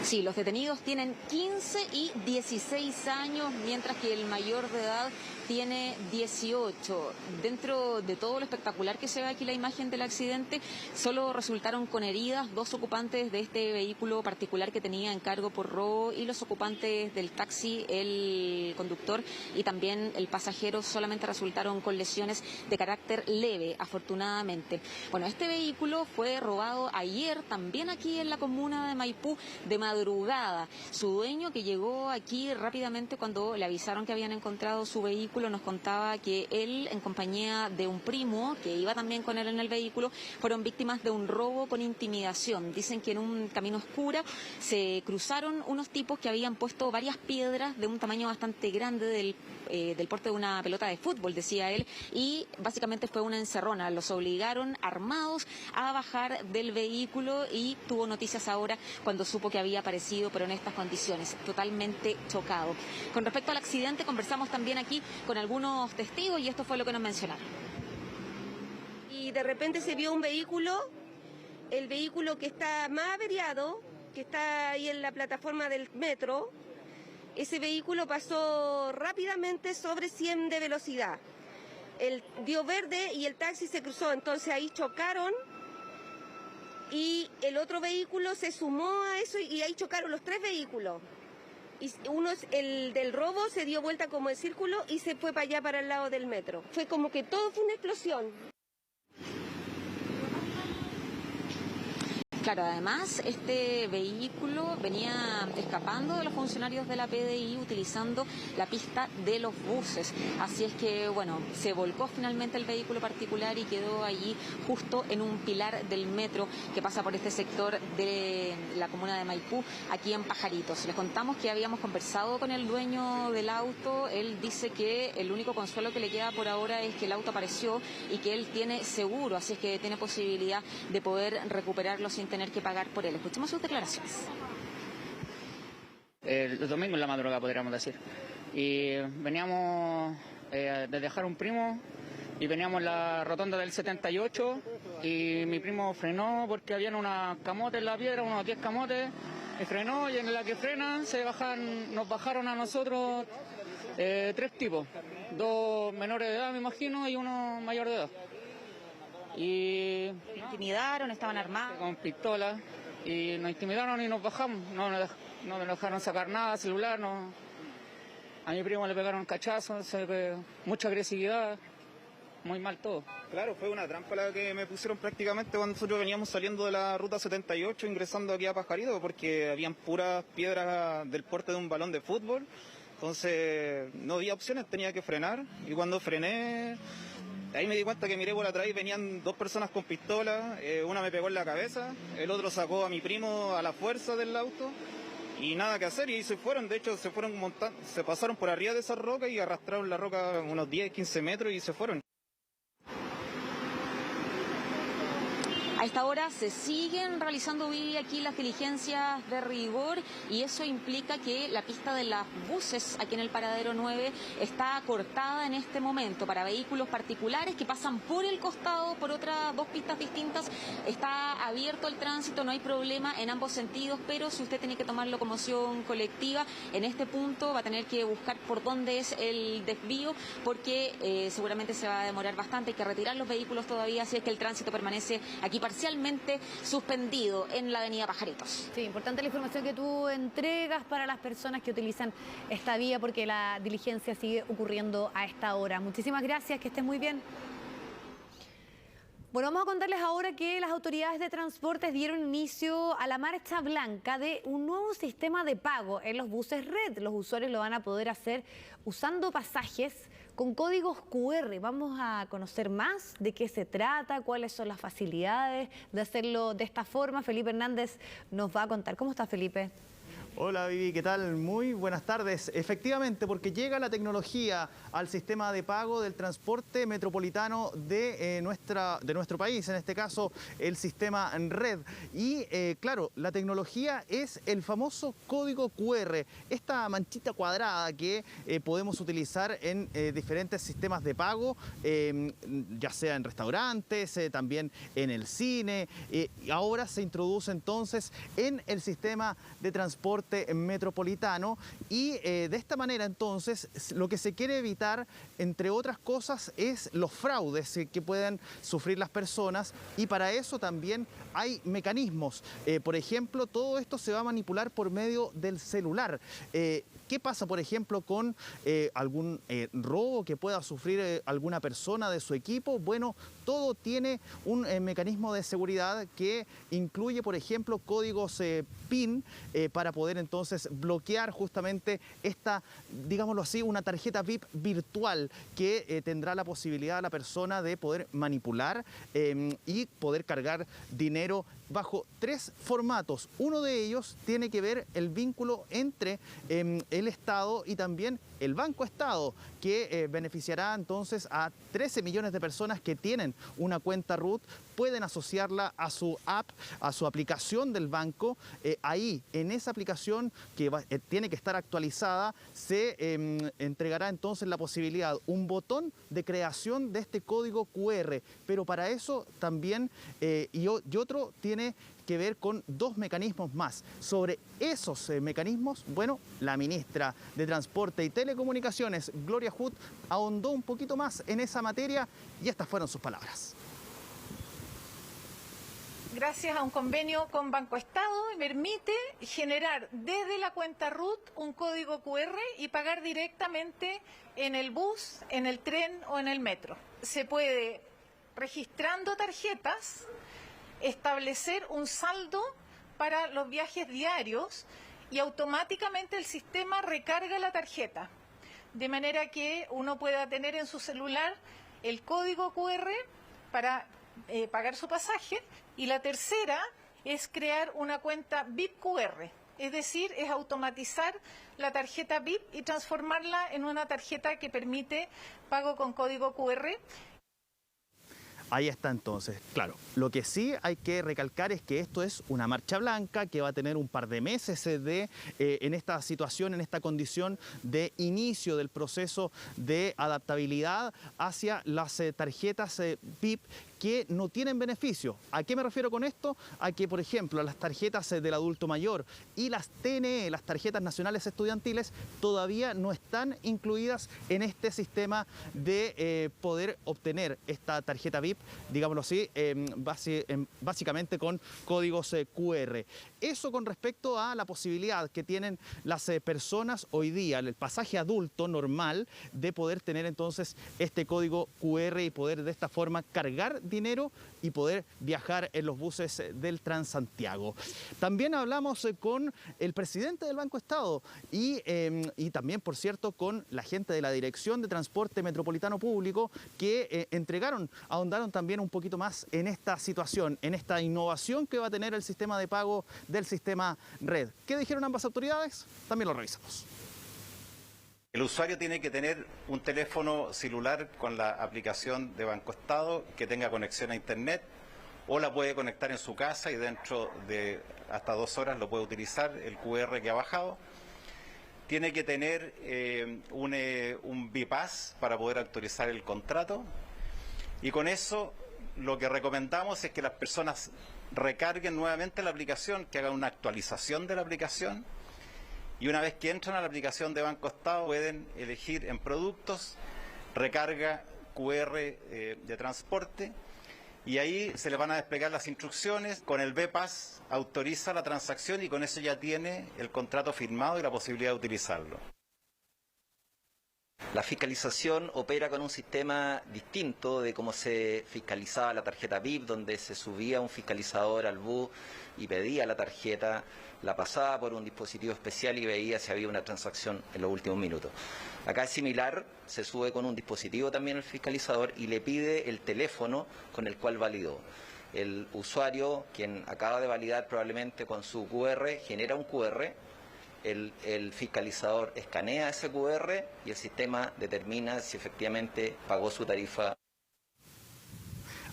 Sí, los detenidos tienen 15 y 16 años, mientras que el mayor de edad tiene 18. Dentro de todo lo espectacular que se ve aquí la imagen del accidente, solo resultaron con heridas 2 ocupantes de este vehículo particular que tenía encargo por robo y los ocupantes del taxi, el conductor y también el pasajero, solamente resultaron con lesiones de carácter leve, afortunadamente. Bueno, este vehículo fue robado ayer también aquí en la comuna de Maipú de madrugada. Su dueño, que llegó aquí rápidamente cuando le avisaron que habían encontrado su vehículo, nos contaba que él, en compañía de un primo que iba también con él en el vehículo, fueron víctimas de un robo con intimidación. Dicen que en un camino oscuro se cruzaron unos tipos que habían puesto varias piedras de un tamaño bastante grande, del porte de una pelota de fútbol, decía él, y básicamente fue una encerrona. Los obligaron armados a bajar del vehículo y tuvo noticias ahora cuando supo que había aparecido, pero en estas condiciones, totalmente chocado. Con respecto al accidente, conversamos también aquí con algunos testigos y esto fue lo que nos mencionaron. Y de repente se vio un vehículo, el vehículo que está más averiado, que está ahí en la plataforma del metro. Ese vehículo pasó rápidamente sobre 100 de velocidad. El dio verde y el taxi se cruzó, entonces ahí chocaron y el otro vehículo se sumó a eso y ahí chocaron los 3 vehículos. Y el del robo se dio vuelta como en círculo y se fue para allá, para el lado del metro. Fue como que todo fue una explosión. Claro, además este vehículo venía escapando de los funcionarios de la PDI utilizando la pista de los buses. Así es que, bueno, se volcó finalmente el vehículo particular y quedó allí justo en un pilar del metro que pasa por este sector de la comuna de Maipú, aquí en Pajaritos. Les contamos que habíamos conversado con el dueño del auto. Él dice que el único consuelo que le queda por ahora es que el auto apareció y que él tiene seguro, así es que tiene posibilidad de poder recuperarlo sin tener que pagar por él. Escuchemos sus declaraciones. Los domingos en la madrugada, podríamos decir. Y veníamos de dejar un primo y veníamos en la rotonda del 78 y mi primo frenó porque habían unas camotes en la piedra, unos 10 camotes, y frenó, y en la que frenan nos bajaron a nosotros 3 tipos, 2 menores de edad me imagino y uno mayor de edad. Y ¿Te intimidaron? ¿Estaban armados? Con pistolas, y nos intimidaron y nos bajamos, no me dejaron sacar nada, celular, no. A mi primo le pegaron cachazos, mucha agresividad, muy mal todo. Claro, fue una trampa la que me pusieron prácticamente cuando nosotros veníamos saliendo de la ruta 78 ingresando aquí a Pajarito, porque habían puras piedras del porte de un balón de fútbol, entonces no había opciones, tenía que frenar, y cuando frené, ahí me di cuenta que miré por atrás y venían 2 personas con pistola, una me pegó en la cabeza, el otro sacó a mi primo a la fuerza del auto, y nada que hacer, y se fueron, de hecho se fueron montando, se pasaron por arriba de esa roca y arrastraron la roca unos 10, 15 metros y se fueron. A esta hora se siguen realizando aquí las diligencias de rigor y eso implica que la pista de los buses aquí en el paradero 9 está cortada en este momento para vehículos particulares que pasan por el costado, por otras 2 pistas distintas. Está abierto el tránsito, no hay problema en ambos sentidos, pero si usted tiene que tomar locomoción colectiva, en este punto va a tener que buscar por dónde es el desvío porque seguramente se va a demorar bastante. Hay que retirar los vehículos todavía, así es que el tránsito permanece aquí parcialmente suspendido en la avenida Pajaritos. Sí, importante la información que tú entregas para las personas que utilizan esta vía porque la diligencia sigue ocurriendo a esta hora. Muchísimas gracias, que estés muy bien. Bueno, vamos a contarles ahora que las autoridades de transportes dieron inicio a la marcha blanca de un nuevo sistema de pago en los buses Red. Los usuarios lo van a poder hacer usando pasajes con códigos QR. Vamos a conocer más de qué se trata, cuáles son las facilidades de hacerlo de esta forma. Felipe Hernández nos va a contar. ¿Cómo está, Felipe? Hola Vivi, ¿qué tal? Muy buenas tardes. Efectivamente, porque llega la tecnología al sistema de pago del transporte metropolitano de nuestro país, en este caso el sistema Red. Y claro, la tecnología es el famoso código QR, esta manchita cuadrada que podemos utilizar en diferentes sistemas de pago, ya sea en restaurantes, también en el cine. Y ahora se introduce entonces en el sistema de transporte metropolitano y de esta manera entonces lo que se quiere evitar, entre otras cosas, es los fraudes que puedan sufrir las personas, y para eso también hay mecanismos. Por ejemplo, todo esto se va a manipular por medio del celular. ¿Qué pasa, por ejemplo, con algún robo que pueda sufrir alguna persona de su equipo? Bueno, todo tiene un mecanismo de seguridad que incluye, por ejemplo, códigos PIN para poder entonces bloquear justamente esta, digámoslo así, una tarjeta VIP virtual que tendrá la posibilidad a la persona de poder manipular y poder cargar dinero bajo 3 formatos. Uno de ellos tiene que ver el vínculo entre el Estado y también el Banco Estado, que beneficiará entonces a 13 millones de personas que tienen una cuenta RUT, pueden asociarla a su app, a su aplicación del banco. Ahí, en esa aplicación que tiene que estar actualizada, se entregará entonces la posibilidad, un botón de creación de este código QR. Pero para eso también, y otro tiene que ver con 2 mecanismos más. Sobre esos mecanismos, bueno, la ministra de Transporte y Telecomunicaciones, Gloria Hood, ahondó un poquito más en esa materia y estas fueron sus palabras. Gracias a un convenio con Banco Estado, permite generar desde la cuenta RUT un código QR y pagar directamente en el bus, en el tren o en el metro. Se puede, registrando tarjetas, establecer un saldo para los viajes diarios y automáticamente el sistema recarga la tarjeta, de manera que uno pueda tener en su celular el código QR para pagar su pasaje. Y la tercera es crear una cuenta VIP QR, es decir, es automatizar la tarjeta VIP y transformarla en una tarjeta que permite pago con código QR. Ahí está entonces, claro. Lo que sí hay que recalcar es que esto es una marcha blanca que va a tener un par de meses en esta situación, en esta condición de inicio del proceso de adaptabilidad hacia las tarjetas VIP que no tienen beneficio. ¿A qué me refiero con esto? A que, por ejemplo, las tarjetas del adulto mayor y las TNE, las tarjetas nacionales estudiantiles, todavía no están incluidas en este sistema de poder obtener esta tarjeta VIP, digámoslo así, básicamente con códigos QR. Eso con respecto a la posibilidad que tienen las personas hoy día, el pasaje adulto normal, de poder tener entonces este código QR y poder de esta forma cargar dinero y poder viajar en los buses del Transantiago. También hablamos con el presidente del Banco Estado y también, por cierto, con la gente de la Dirección de Transporte Metropolitano Público que ahondaron también un poquito más en esta situación, en esta innovación que va a tener el sistema de pago del sistema Red. ¿Qué dijeron ambas autoridades? También lo revisamos. El usuario tiene que tener un teléfono celular con la aplicación de Banco Estado que tenga conexión a Internet, o la puede conectar en su casa y dentro de hasta 2 horas lo puede utilizar el QR que ha bajado. Tiene que tener un bypass para poder actualizar el contrato, y con eso lo que recomendamos es que las personas recarguen nuevamente la aplicación, que hagan una actualización de la aplicación. Y una vez que entran a la aplicación de Banco Estado pueden elegir en productos, recarga QR de transporte, y ahí se les van a desplegar las instrucciones. Con el bypass autoriza la transacción y con eso ya tiene el contrato firmado y la posibilidad de utilizarlo. La fiscalización opera con un sistema distinto de cómo se fiscalizaba la tarjeta VIP, donde se subía un fiscalizador al bus y pedía la tarjeta, la pasaba por un dispositivo especial y veía si había una transacción en los últimos minutos. Acá es similar, se sube con un dispositivo también el fiscalizador y le pide el teléfono con el cual validó. El usuario, quien acaba de validar probablemente con su QR, genera un QR, el fiscalizador escanea ese QR y el sistema determina si efectivamente pagó su tarifa.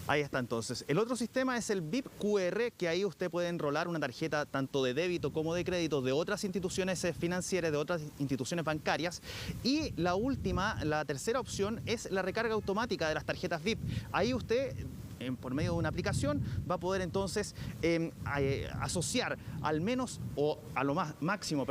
Ahí está entonces. El otro sistema es el VIP QR, que ahí usted puede enrolar una tarjeta tanto de débito como de crédito de otras instituciones financieras, de otras instituciones bancarias. Y la tercera opción es la recarga automática de las tarjetas VIP. Ahí usted, por medio de una aplicación, va a poder entonces asociar al menos, o a lo máximo,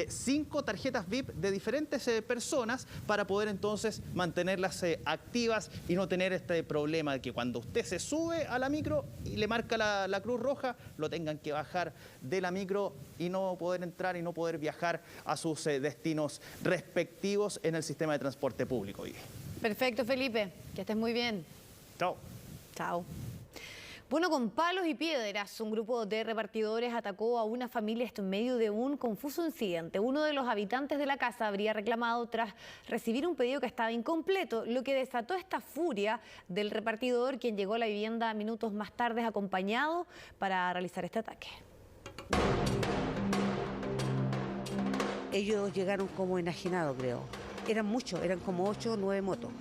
5 tarjetas VIP de diferentes personas para poder entonces mantenerlas activas y no tener este problema de que cuando usted se sube a la micro y le marca la Cruz Roja, lo tengan que bajar de la micro y no poder entrar y no poder viajar a sus destinos respectivos en el sistema de transporte público. Perfecto, Felipe. Que estés muy bien. Chao. Chao. Bueno, con palos y piedras, un grupo de repartidores atacó a una familia esto en medio de un confuso incidente. Uno de los habitantes de la casa habría reclamado tras recibir un pedido que estaba incompleto, lo que desató esta furia del repartidor, quien llegó a la vivienda minutos más tarde acompañado para realizar este ataque. Ellos llegaron como enajenados, creo. Eran muchos, eran como 8 o 9 motos.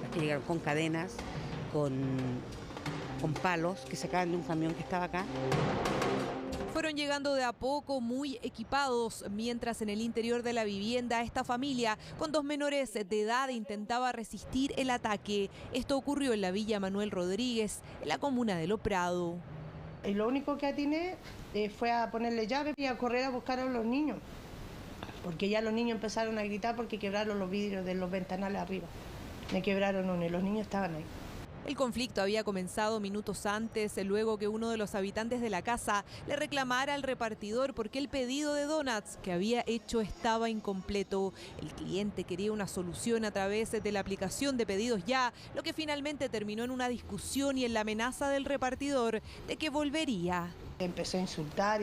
Las que llegaron con cadenas, con palos que sacaban de un camión que estaba acá. Fueron llegando de a poco, muy equipados, mientras en el interior de la vivienda esta familia con 2 menores de edad intentaba resistir el ataque. Esto ocurrió en la Villa Manuel Rodríguez, en la comuna de Lo Prado. Y lo único que atiné fue a ponerle llave y a correr a buscar a los niños, porque ya los niños empezaron a gritar porque quebraron los vidrios de los ventanales arriba. Me quebraron uno y los niños estaban ahí. El conflicto había comenzado minutos antes, luego que uno de los habitantes de la casa le reclamara al repartidor porque el pedido de donuts que había hecho estaba incompleto. El cliente quería una solución a través de la aplicación de Pedidos Ya, lo que finalmente terminó en una discusión y en la amenaza del repartidor de que volvería. Empezó a insultar.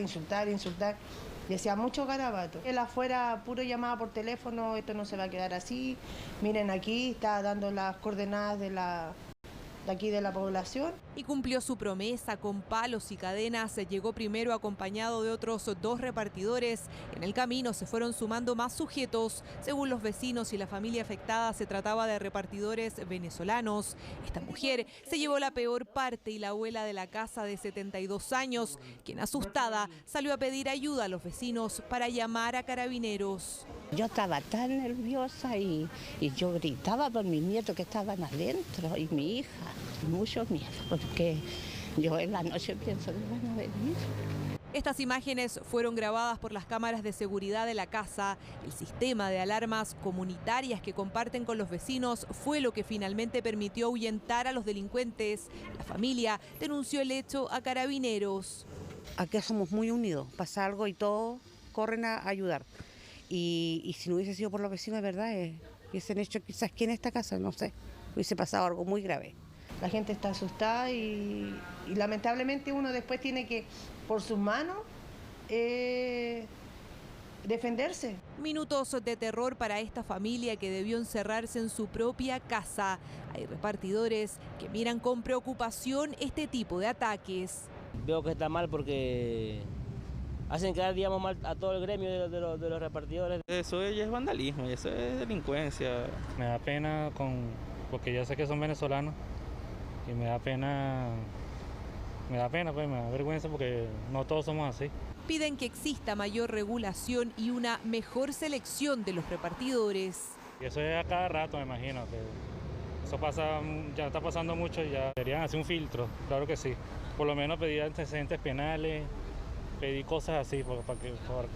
Y hacía mucho garabato. Él afuera puro llamaba por teléfono, esto no se va a quedar así. Miren aquí, está dando las coordenadas de aquí de la población. Y cumplió su promesa con palos y cadenas. Llegó primero acompañado de otros 2 repartidores. En el camino se fueron sumando más sujetos. Según los vecinos y la familia afectada, se trataba de repartidores venezolanos. Esta mujer se llevó la peor parte y la abuela de la casa de 72 años, quien asustada salió a pedir ayuda a los vecinos para llamar a carabineros. Yo estaba tan nerviosa y yo gritaba por mis nietos que estaban adentro y mi hija. Mucho miedo, porque yo en la noche pienso que van a venir. Estas imágenes fueron grabadas por las cámaras de seguridad de la casa. El sistema de alarmas comunitarias que comparten con los vecinos fue lo que finalmente permitió ahuyentar a los delincuentes. La familia denunció el hecho a carabineros. Aquí somos muy unidos, pasa algo y todos corren a ayudar. Y si no hubiese sido por los vecinos, de verdad, hubiesen hecho quizás aquí en esta casa, no sé, hubiese pasado algo muy grave. La gente está asustada y lamentablemente uno después tiene que, por sus manos, defenderse. Minutos de terror para esta familia que debió encerrarse en su propia casa. Hay repartidores que miran con preocupación este tipo de ataques. Veo que está mal porque hacen quedar, digamos, mal a todo el gremio de los repartidores. Eso ya es vandalismo, eso es delincuencia. Me da pena porque yo sé que son venezolanos y me da pena, pues me da vergüenza porque no todos somos así. Piden que exista mayor regulación y una mejor selección de los repartidores. Y eso es a cada rato, me imagino, que eso pasa, ya está pasando mucho, ya deberían hacer un filtro, claro que sí. Por lo menos pedir antecedentes penales, pedir cosas así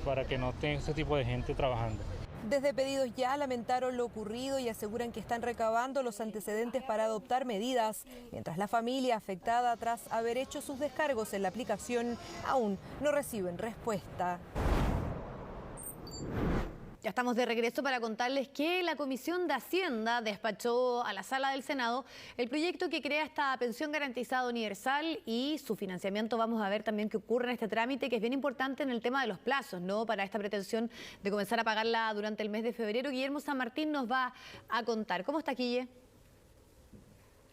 para que no tenga ese tipo de gente trabajando. Desde Pedidos Ya lamentaron lo ocurrido y aseguran que están recabando los antecedentes para adoptar medidas, mientras la familia afectada tras haber hecho sus descargos en la aplicación aún no reciben respuesta. Ya estamos de regreso para contarles que la Comisión de Hacienda despachó a la Sala del Senado el proyecto que crea esta pensión garantizada universal y su financiamiento. Vamos a ver también qué ocurre en este trámite, que es bien importante en el tema de los plazos, ¿no? Para esta pretensión de comenzar a pagarla durante el mes de febrero. Guillermo San Martín nos va a contar. ¿Cómo está, Guille?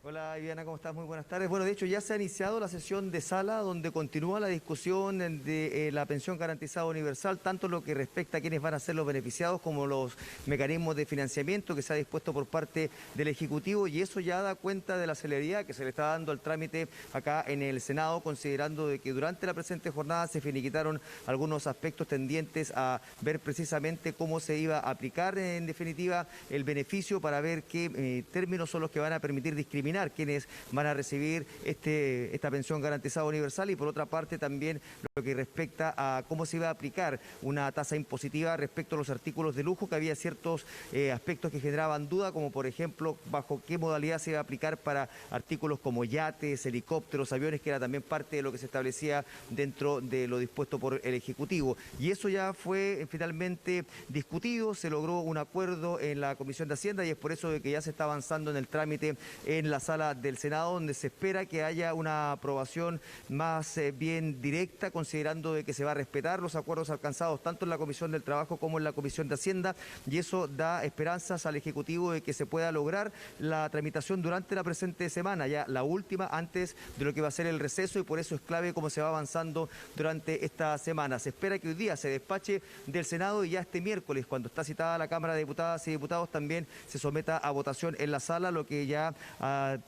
Hola, Viviana, ¿cómo estás? Muy buenas tardes. Bueno, de hecho ya se ha iniciado la sesión de sala donde continúa la discusión de la pensión garantizada universal, tanto lo que respecta a quienes van a ser los beneficiados como los mecanismos de financiamiento que se ha dispuesto por parte del Ejecutivo, y eso ya da cuenta de la celeridad que se le está dando al trámite acá en el Senado, considerando de que durante la presente jornada se finiquitaron algunos aspectos tendientes a ver precisamente cómo se iba a aplicar en definitiva el beneficio, para ver qué términos son los que van a permitir discriminar quienes van a recibir esta pensión garantizada universal, y por otra parte también lo que respecta a cómo se iba a aplicar una tasa impositiva respecto a los artículos de lujo, que había ciertos aspectos que generaban duda, como por ejemplo bajo qué modalidad se iba a aplicar para artículos como yates, helicópteros, aviones, que era también parte de lo que se establecía dentro de lo dispuesto por el Ejecutivo. Y eso ya fue finalmente discutido, se logró un acuerdo en la Comisión de Hacienda, y es por eso de que ya se está avanzando en el trámite en la Sala del Senado, donde se espera que haya una aprobación más bien directa, considerando de que se va a respetar los acuerdos alcanzados tanto en la Comisión del Trabajo como en la Comisión de Hacienda, y eso da esperanzas al Ejecutivo de que se pueda lograr la tramitación durante la presente semana, ya la última antes de lo que va a ser el receso, y por eso es clave cómo se va avanzando durante esta semana. Se espera que hoy día se despache del Senado, y ya este miércoles, cuando está citada la Cámara de Diputadas y Diputados, también se someta a votación en la sala, lo que ya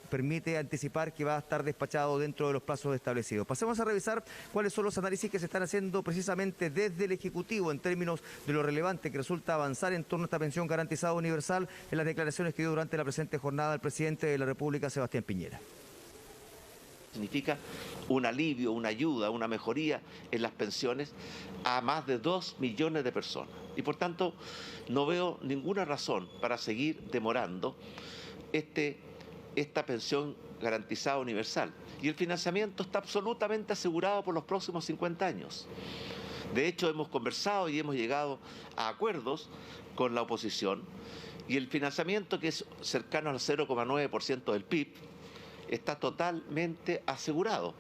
permite anticipar que va a estar despachado dentro de los plazos establecidos. Pasemos a revisar cuáles son los análisis que se están haciendo precisamente desde el Ejecutivo en términos de lo relevante que resulta avanzar en torno a esta pensión garantizada universal, en las declaraciones que dio durante la presente jornada el presidente de la República, Sebastián Piñera. Significa un alivio, una ayuda, una mejoría en las pensiones a más de 2 millones de personas. Y por tanto, no veo ninguna razón para seguir demorando esta pensión garantizada universal. Y el financiamiento está absolutamente asegurado por los próximos 50 años. De hecho, hemos conversado y hemos llegado a acuerdos con la oposición, y el financiamiento, que es cercano al 0,9% del PIB, está totalmente asegurado.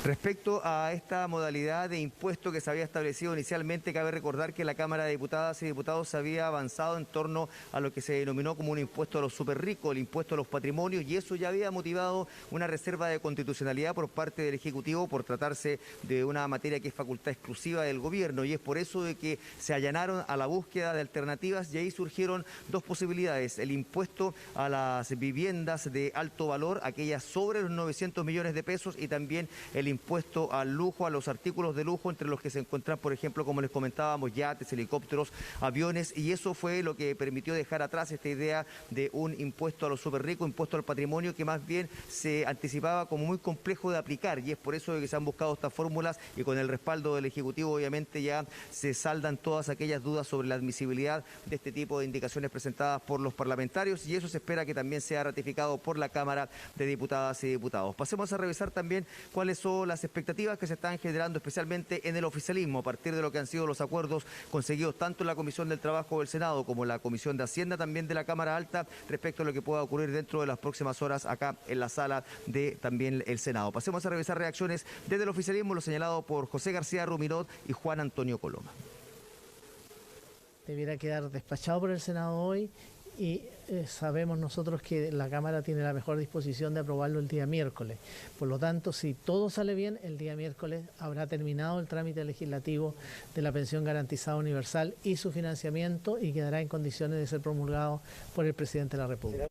Respecto a esta modalidad de impuesto que se había establecido inicialmente, cabe recordar que la Cámara de Diputadas y Diputados había avanzado en torno a lo que se denominó como un impuesto a los superricos, el impuesto a los patrimonios, y eso ya había motivado una reserva de constitucionalidad por parte del Ejecutivo por tratarse de una materia que es facultad exclusiva del Gobierno, y es por eso de que se allanaron a la búsqueda de alternativas y ahí surgieron dos posibilidades: el impuesto a las viviendas de alto valor, aquellas sobre los 900 millones de pesos, y también el impuesto al lujo, a los artículos de lujo, entre los que se encuentran, por ejemplo, como les comentábamos, yates, helicópteros, aviones, y eso fue lo que permitió dejar atrás esta idea de un impuesto a los superricos, impuesto al patrimonio, que más bien se anticipaba como muy complejo de aplicar, y es por eso que se han buscado estas fórmulas, y con el respaldo del Ejecutivo obviamente ya se saldan todas aquellas dudas sobre la admisibilidad de este tipo de indicaciones presentadas por los parlamentarios, y eso se espera que también sea ratificado por la Cámara de Diputadas y Diputados. Pasemos a revisar también cuáles son las expectativas que se están generando especialmente en el oficialismo a partir de lo que han sido los acuerdos conseguidos tanto en la Comisión del Trabajo del Senado como en la Comisión de Hacienda también de la Cámara Alta respecto a lo que pueda ocurrir dentro de las próximas horas acá en la sala de también el Senado. Pasemos a revisar reacciones desde el oficialismo, lo señalado por José García Ruminot y Juan Antonio Coloma. Debiera quedar despachado por el Senado hoy y sabemos nosotros que la Cámara tiene la mejor disposición de aprobarlo el día miércoles. Por lo tanto, si todo sale bien, el día miércoles habrá terminado el trámite legislativo de la pensión garantizada universal y su financiamiento, y quedará en condiciones de ser promulgado por el presidente de la República.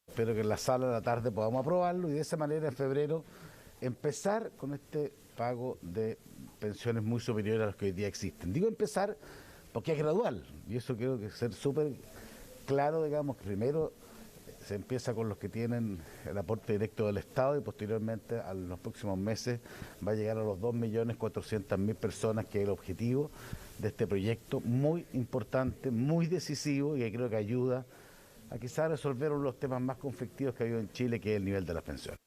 Espero que en la sala de la tarde podamos aprobarlo y de esa manera en febrero empezar con este pago de pensiones muy superiores a los que hoy día existen. Digo empezar porque es gradual, y eso quiero que ser súper claro, digamos, que primero se empieza con los que tienen el aporte directo del Estado y posteriormente a los próximos meses va a llegar a los 2.400.000 personas, que es el objetivo de este proyecto muy importante, muy decisivo, y que creo que ayuda a quizás resolver uno de los temas más conflictivos que ha habido en Chile, que es el nivel de las pensiones.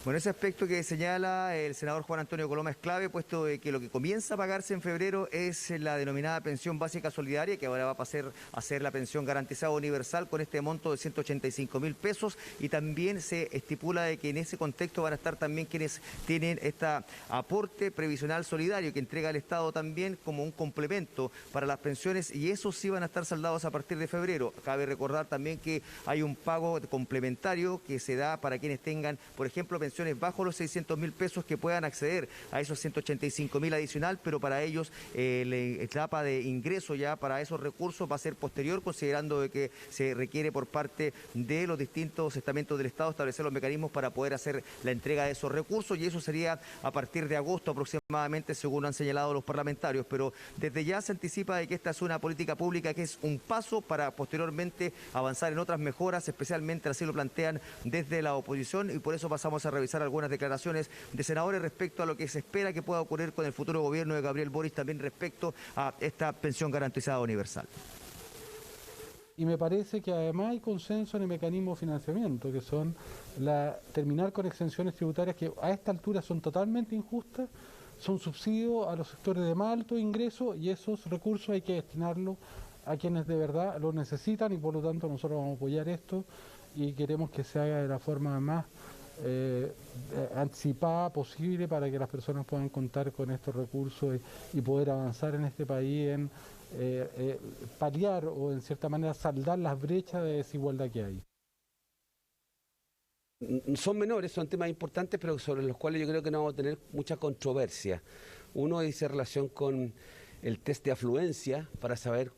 Bueno, ese aspecto que señala el senador Juan Antonio Coloma es clave, puesto de que lo que comienza a pagarse en febrero es la denominada pensión básica solidaria, que ahora va a pasar a ser la pensión garantizada universal con este monto de 185.000 pesos, y también se estipula de que en ese contexto van a estar también quienes tienen este aporte previsional solidario que entrega el Estado también como un complemento para las pensiones, y esos sí van a estar saldados a partir de febrero. Cabe recordar también que hay un pago complementario que se da para quienes tengan, por ejemplo, pensiones bajo los 600.000 pesos, que puedan acceder a esos 185.000 adicional, pero para ellos la etapa de ingreso ya para esos recursos va a ser posterior, considerando de que se requiere por parte de los distintos estamentos del Estado establecer los mecanismos para poder hacer la entrega de esos recursos, y eso sería a partir de agosto aproximadamente, según han señalado los parlamentarios. Pero desde ya se anticipa de que esta es una política pública que es un paso para posteriormente avanzar en otras mejoras, especialmente así lo plantean desde la oposición, y por eso pasamos a revisar algunas declaraciones de senadores respecto a lo que se espera que pueda ocurrir con el futuro gobierno de Gabriel Boric, también respecto a esta pensión garantizada universal. Y me parece que además hay consenso en el mecanismo de financiamiento, que son terminar con exenciones tributarias que a esta altura son totalmente injustas, son subsidios a los sectores de más alto ingreso, y esos recursos hay que destinarlos a quienes de verdad lo necesitan, y por lo tanto nosotros vamos a apoyar esto y queremos que se haga de la forma más anticipada posible para que las personas puedan contar con estos recursos y poder avanzar en este país en paliar o en cierta manera saldar las brechas de desigualdad que hay. Son menores, son temas importantes, pero sobre los cuales yo creo que no vamos a tener mucha controversia. Uno dice relación con el test de afluencia para saber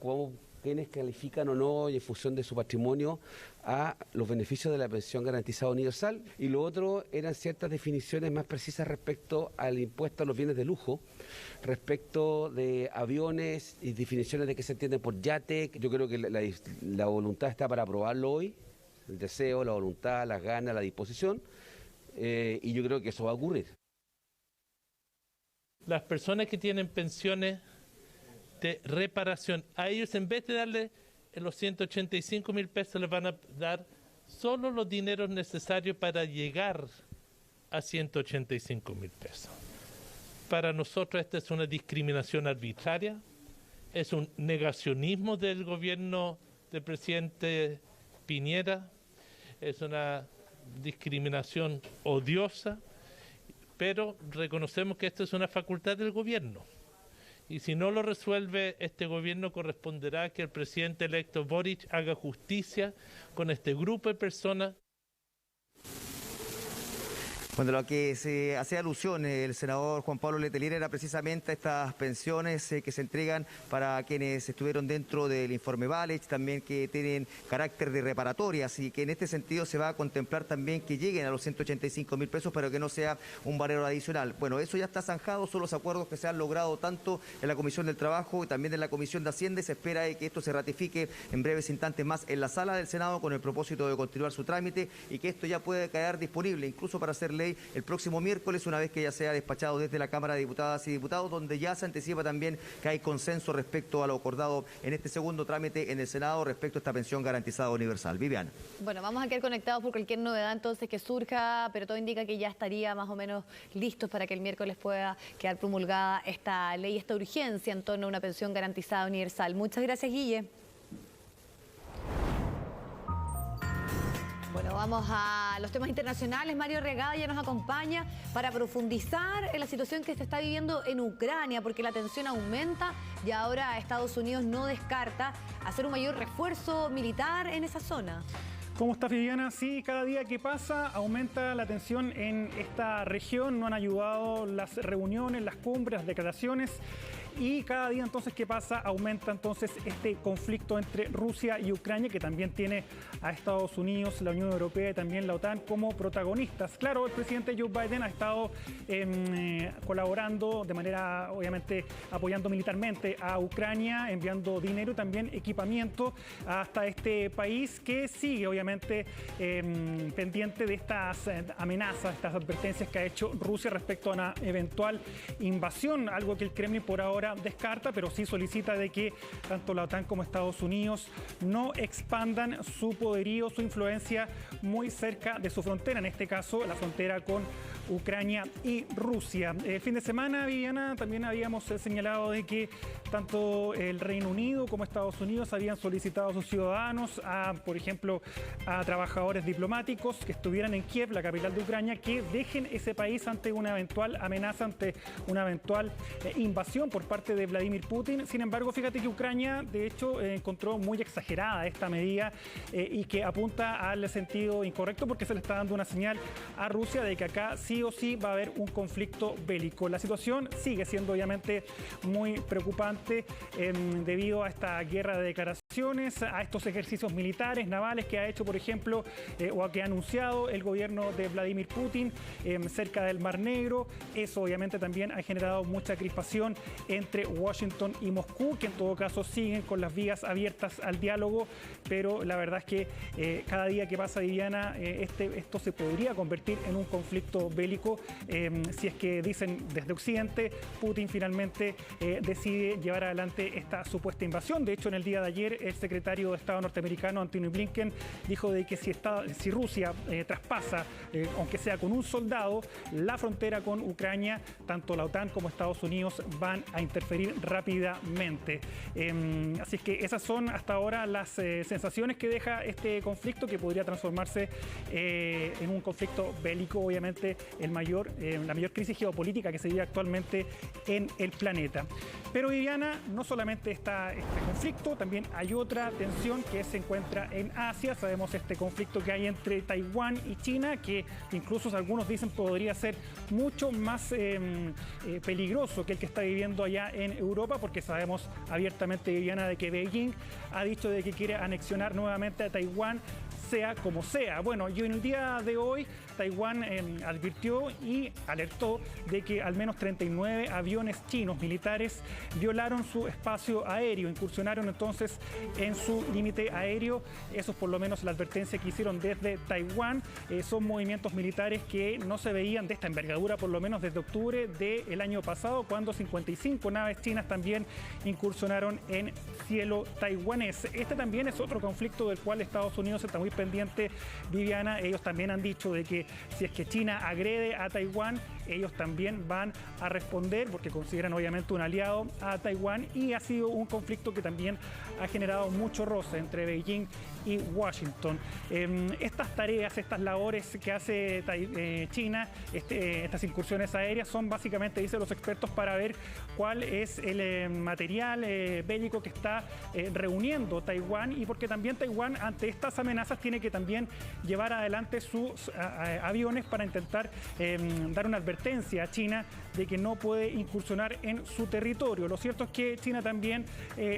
quiénes califican o no, y en función de su patrimonio, a los beneficios de la pensión garantizada universal. Y lo otro eran ciertas definiciones más precisas respecto al impuesto a los bienes de lujo, respecto de aviones y definiciones de qué se entiende por yate. Yo creo que la voluntad está para aprobarlo hoy, el deseo, la voluntad, las ganas, la disposición, y yo creo que eso va a ocurrir. Las personas que tienen pensiones de reparación, a ellos en vez de darle los 185.000 pesos, les van a dar solo los dineros necesarios para llegar a 185.000 pesos. Para nosotros esta es una discriminación arbitraria, es un negacionismo del gobierno del presidente Piñera, es una discriminación odiosa, pero reconocemos que esto es una facultad del gobierno. Y si no lo resuelve este gobierno, corresponderá que el presidente electo Boric haga justicia con este grupo de personas. Bueno, lo que se hace alusión el senador Juan Pablo Letelier era precisamente a estas pensiones que se entregan para quienes estuvieron dentro del informe Valech, también que tienen carácter de reparatorias y que en este sentido se va a contemplar también que lleguen a los 185.000 pesos, pero que no sea un valor adicional. Bueno, eso ya está zanjado, son los acuerdos que se han logrado tanto en la Comisión del Trabajo y también en la Comisión de Hacienda, y se espera que esto se ratifique en breves instantes más en la sala del Senado con el propósito de continuar su trámite y que esto ya puede quedar disponible incluso para hacer ley el próximo miércoles, una vez que ya sea despachado desde la Cámara de Diputadas y Diputados, donde ya se anticipa también que hay consenso respecto a lo acordado en este segundo trámite en el Senado respecto a esta pensión garantizada universal. Viviana. Bueno, vamos a quedar conectados por cualquier novedad entonces que surja, pero todo indica que ya estaría más o menos listos para que el miércoles pueda quedar promulgada esta ley, esta urgencia en torno a una pensión garantizada universal. Muchas gracias, Guille. Bueno, vamos a los temas internacionales. Mario Regada ya nos acompaña para profundizar en la situación que se está viviendo en Ucrania, porque la tensión aumenta y ahora Estados Unidos no descarta hacer un mayor refuerzo militar en esa zona. ¿Cómo estás, Viviana? Sí, cada día que pasa aumenta la tensión en esta región. No han ayudado las reuniones, las cumbres, las declaraciones. Y cada día entonces que pasa aumenta entonces este conflicto entre Rusia y Ucrania, que también tiene a Estados Unidos, la Unión Europea y también la OTAN como protagonistas. Claro, el presidente Joe Biden ha estado colaborando de manera, obviamente, apoyando militarmente a Ucrania, enviando dinero y también equipamiento hasta este país que sigue, obviamente, pendiente de estas amenazas, estas advertencias que ha hecho Rusia respecto a una eventual invasión, algo que el Kremlin por ahora descarta, pero sí solicita de que tanto la OTAN como Estados Unidos no expandan su poderío, su influencia muy cerca de su frontera, en este caso la frontera con Ucrania y Rusia. El fin de semana, Viviana, también habíamos señalado de que tanto el Reino Unido como Estados Unidos habían solicitado a sus ciudadanos, por ejemplo, a trabajadores diplomáticos que estuvieran en Kiev, la capital de Ucrania, que dejen ese país ante una eventual amenaza, ante una eventual invasión por parte de Vladimir Putin. Sin embargo, fíjate que Ucrania, de hecho, encontró muy exagerada esta medida y que apunta al sentido incorrecto, porque se le está dando una señal a Rusia de que acá sí o sí va a haber un conflicto bélico. La situación sigue siendo obviamente muy preocupante debido a esta guerra de declaraciones, a estos ejercicios militares, navales que ha hecho, por ejemplo, o que ha anunciado el gobierno de Vladimir Putin cerca del Mar Negro. Eso obviamente también ha generado mucha crispación entre Washington y Moscú, que en todo caso siguen con las vías abiertas al diálogo, pero la verdad es que cada día que pasa, Viviana, esto se podría convertir en un conflicto bélico si es que, dicen desde Occidente, Putin finalmente decide llevar adelante esta supuesta invasión. De hecho, en el día de ayer, el secretario de Estado norteamericano, Antony Blinken, dijo de que si Rusia traspasa, aunque sea con un soldado, la frontera con Ucrania, tanto la OTAN como Estados Unidos van a interferir rápidamente. Así es que esas son hasta ahora las sensaciones que deja este conflicto, que podría transformarse en un conflicto bélico, obviamente la mayor crisis geopolítica que se vive actualmente en el planeta. Pero, Viviana, no solamente está este conflicto, también hay otra tensión que se encuentra en Asia. Sabemos este conflicto que hay entre Taiwán y China, que incluso algunos dicen podría ser mucho más peligroso que el que está viviendo allá en Europa, porque sabemos abiertamente, Viviana, de que Beijing ha dicho de que quiere anexionar nuevamente a Taiwán, sea como sea. Bueno, y en el día de hoy Taiwán advirtió y alertó de que al menos 39 aviones chinos militares violaron su espacio aéreo, incursionaron entonces en su límite aéreo. Eso es por lo menos la advertencia que hicieron desde Taiwán. Son movimientos militares que no se veían de esta envergadura, por lo menos desde octubre del año pasado, cuando 55 naves chinas también incursionaron en cielo taiwanés. Este también es otro conflicto del cual Estados Unidos está muy pendiente, Viviana. Ellos también han dicho de que si es que China agrede a Taiwán, ellos también van a responder porque consideran obviamente un aliado a Taiwán, y ha sido un conflicto que también ha generado mucho roce entre Beijing y Washington. Estas tareas, estas labores que hace China, estas incursiones aéreas, son básicamente, dicen los expertos, para ver cuál es el material bélico que está reuniendo Taiwán, y porque también Taiwán ante estas amenazas tiene que también llevar adelante sus aviones para intentar dar una advertencia a China de que no puede incursionar en su territorio. Lo cierto es que China también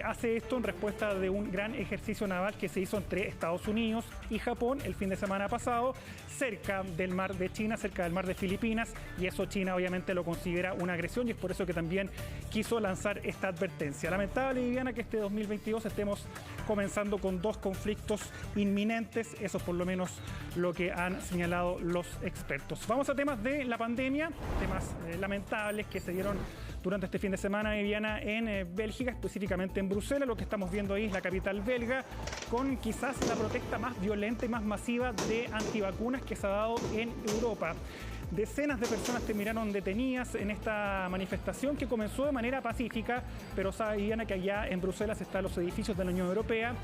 hace esto en respuesta de un gran ejercicio naval que se hizo entre Estados Unidos y Japón el fin de semana pasado, cerca del mar de China, cerca del mar de Filipinas, y eso China obviamente lo considera una agresión, y es por eso que también quiso lanzar esta advertencia. Lamentable, Viviana, que este 2022 estemos comenzando con dos conflictos inminentes, eso es por lo menos lo que han señalado los expertos. Vamos a temas de la pandemia, temas lamentables que se dieron durante este fin de semana, Viviana, en Bélgica, específicamente en Bruselas. Lo que estamos viendo ahí es la capital belga, con quizás la protesta más violenta y más masiva de antivacunas que se ha dado en Europa. Decenas de personas terminaron detenidas en esta manifestación que comenzó de manera pacífica, pero sabe, Viviana, que allá en Bruselas están los edificios de la Unión Europea.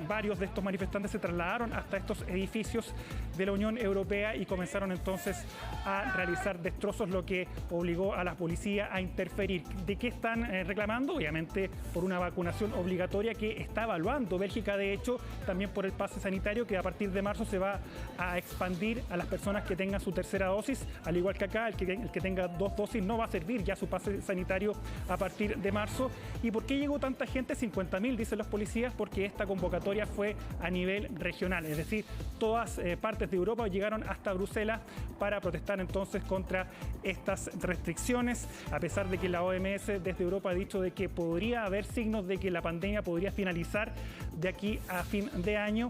Varios de estos manifestantes se trasladaron hasta estos edificios de la Unión Europea y comenzaron entonces a realizar destrozos, lo que obligó a la policía a interferir. ¿De qué están reclamando? Obviamente por una vacunación obligatoria que está evaluando Bélgica, de hecho, también por el pase sanitario que a partir de marzo se va a expandir a las personas que tengan su tercera dosis, al igual que acá, el que tenga 2 dosis no va a servir ya su pase sanitario a partir de marzo. ¿Y por qué llegó tanta gente? 50.000, dicen los policías, porque esta convocatoria fue a nivel regional, es decir, todas partes de Europa llegaron hasta Bruselas para protestar entonces contra estas restricciones, a pesar de que la OMS desde Europa ha dicho de que podría haber signos de que la pandemia podría finalizar de aquí a fin de año.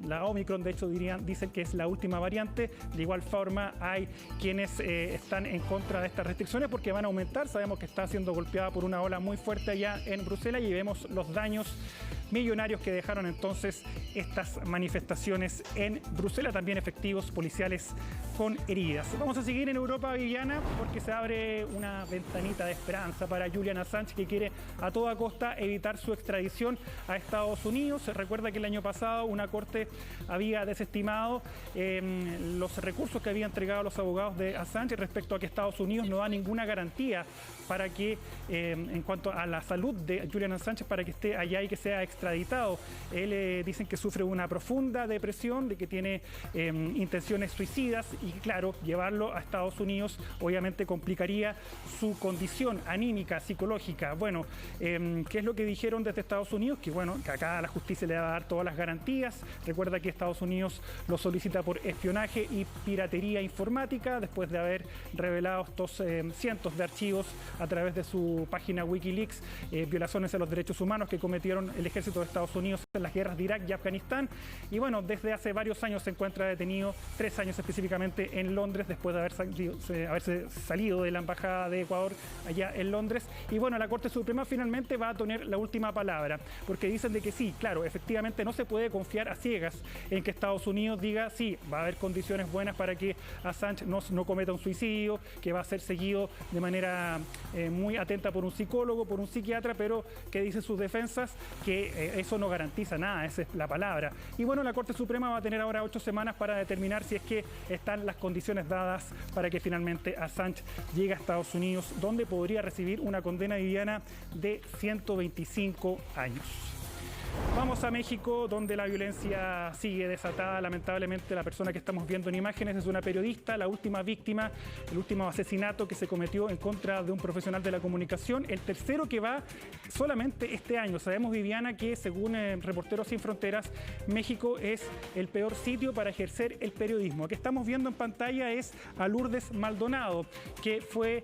La Omicron, de hecho, dicen que es la última variante. De igual forma, hay quienes están en contra de estas restricciones porque van a aumentar. Sabemos que está siendo golpeada por una ola muy fuerte allá en Bruselas y vemos los daños millonarios que dejaron entonces estas manifestaciones en Bruselas, también efectivos policiales con heridas. Vamos a seguir en Europa, Viviana, porque se abre una ventanita de esperanza para Julian Assange, que quiere a toda costa evitar su extradición a Estados Unidos. Se recuerda que el año pasado una corte había desestimado los recursos que había entregado los abogados de Assange respecto a que Estados Unidos no da ninguna garantía para que, en cuanto a la salud de Julian Assange, para que esté allá y que sea extraditado. Él dicen que sufre una profunda depresión, de que tiene intenciones suicidas, y claro, llevarlo a Estados Unidos obviamente complicaría su condición anímica, psicológica. Bueno, ¿qué es lo que dijeron desde Estados Unidos? Que bueno, que acá la justicia le va a dar todas las garantías. Recuerda que Estados Unidos lo solicita por espionaje y piratería informática, después de haber revelado estos cientos de archivos a través de su página Wikileaks, violaciones a los derechos humanos que cometieron el ejército de Estados Unidos en las guerras de Irak y Afganistán. Y bueno, desde hace varios años se encuentra detenido, 3 años específicamente, en Londres, después de haberse salido de la embajada de Ecuador allá en Londres. Y bueno, la Corte Suprema finalmente va a tener la última palabra, porque dicen de que sí, claro, efectivamente no se puede confiar a ciegas en que Estados Unidos diga sí, va a haber condiciones buenas para que Assange no cometa un suicidio, que va a ser seguido de manera muy atenta por un psicólogo, por un psiquiatra, pero que dicen sus defensas que eso no garantiza nada, esa es la palabra. Y bueno, la Corte Suprema va a tener ahora 8 semanas para determinar si es que están las condiciones dadas para que finalmente Assange llegue a Estados Unidos, donde podría recibir una condena, Viviana, de 125 años. Vamos a México, donde la violencia sigue desatada. Lamentablemente, la persona que estamos viendo en imágenes es una periodista, la última víctima, el último asesinato que se cometió en contra de un profesional de la comunicación, el tercero que va solamente este año. Sabemos, Viviana, que según Reporteros Sin Fronteras, México es el peor sitio para ejercer el periodismo. Lo que estamos viendo en pantalla es a Lourdes Maldonado, que fue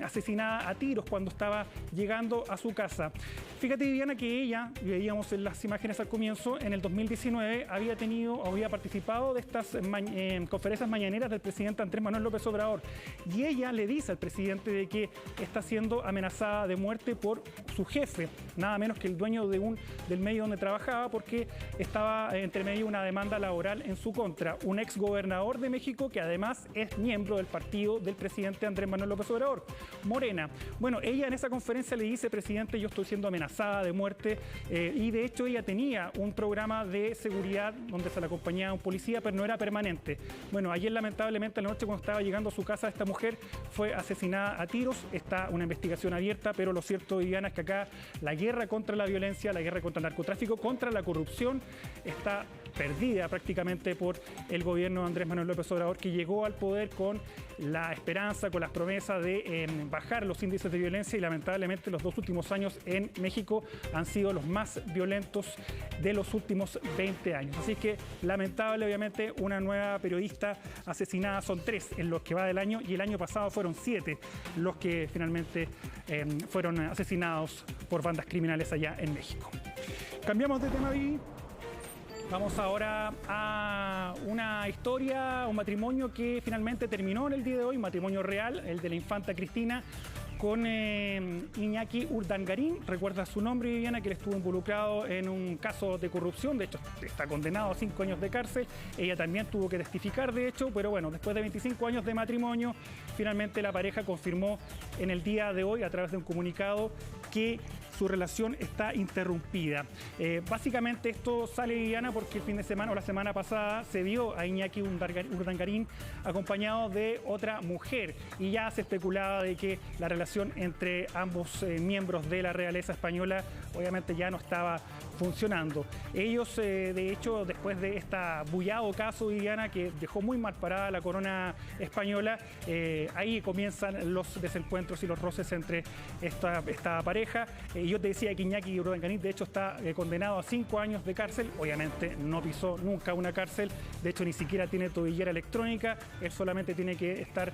asesinada a tiros cuando estaba llegando a su casa. Fíjate, Viviana, que ella, veíamos en las imágenes al comienzo, en el 2019 había participado de estas conferencias mañaneras del presidente Andrés Manuel López Obrador. Y ella le dice al presidente de que está siendo amenazada de muerte por su jefe, nada menos que el dueño del medio donde trabajaba, porque estaba entre medio una demanda laboral en su contra. Un ex gobernador de México que además es miembro del partido del presidente Andrés Manuel López Obrador, Morena. Bueno, ella en esa conferencia le dice: presidente, yo estoy siendo amenazada de muerte, y de hecho ella tenía un programa de seguridad donde se la acompañaba un policía, pero no era permanente. Bueno, ayer lamentablemente a la noche, cuando estaba llegando a su casa, esta mujer fue asesinada a tiros. Está una investigación abierta, pero lo cierto, Viviana, es que acá la guerra contra la violencia, la guerra contra el narcotráfico, contra la corrupción, está perdida prácticamente por el gobierno de Andrés Manuel López Obrador, que llegó al poder con la esperanza, con las promesas de bajar los índices de violencia, y lamentablemente los 2 últimos años en México han sido los más violentos de los últimos 20 años. Así que lamentable, obviamente, una nueva periodista asesinada. Son 3 en los que va del año, y el año pasado fueron 7 los que finalmente fueron asesinados por bandas criminales allá en México. Cambiamos de tema, Vivi. Vamos ahora a una historia, un matrimonio que finalmente terminó en el día de hoy, un matrimonio real, el de la infanta Cristina con Iñaki Urdangarín. Recuerda su nombre, Viviana, que él estuvo involucrado en un caso de corrupción. De hecho, está condenado a 5 años de cárcel. Ella también tuvo que testificar, de hecho, pero bueno, después de 25 años de matrimonio, finalmente la pareja confirmó en el día de hoy, a través de un comunicado, que su relación está interrumpida. Básicamente esto sale, Viviana, porque el fin de semana o la semana pasada se vio a Iñaki Urdangarín acompañado de otra mujer, y ya se especulaba de que la relación entre ambos miembros de la realeza española obviamente ya no estaba funcionando. Ellos, de hecho, después de este bullado caso, Viviana, que dejó muy mal parada la corona española, ahí comienzan los desencuentros y los roces entre esta pareja. Yo te decía que Iñaki Urdangarín, de hecho, está condenado a 5 años de cárcel. Obviamente no pisó nunca una cárcel, de hecho ni siquiera tiene tobillera electrónica. Él solamente tiene que estar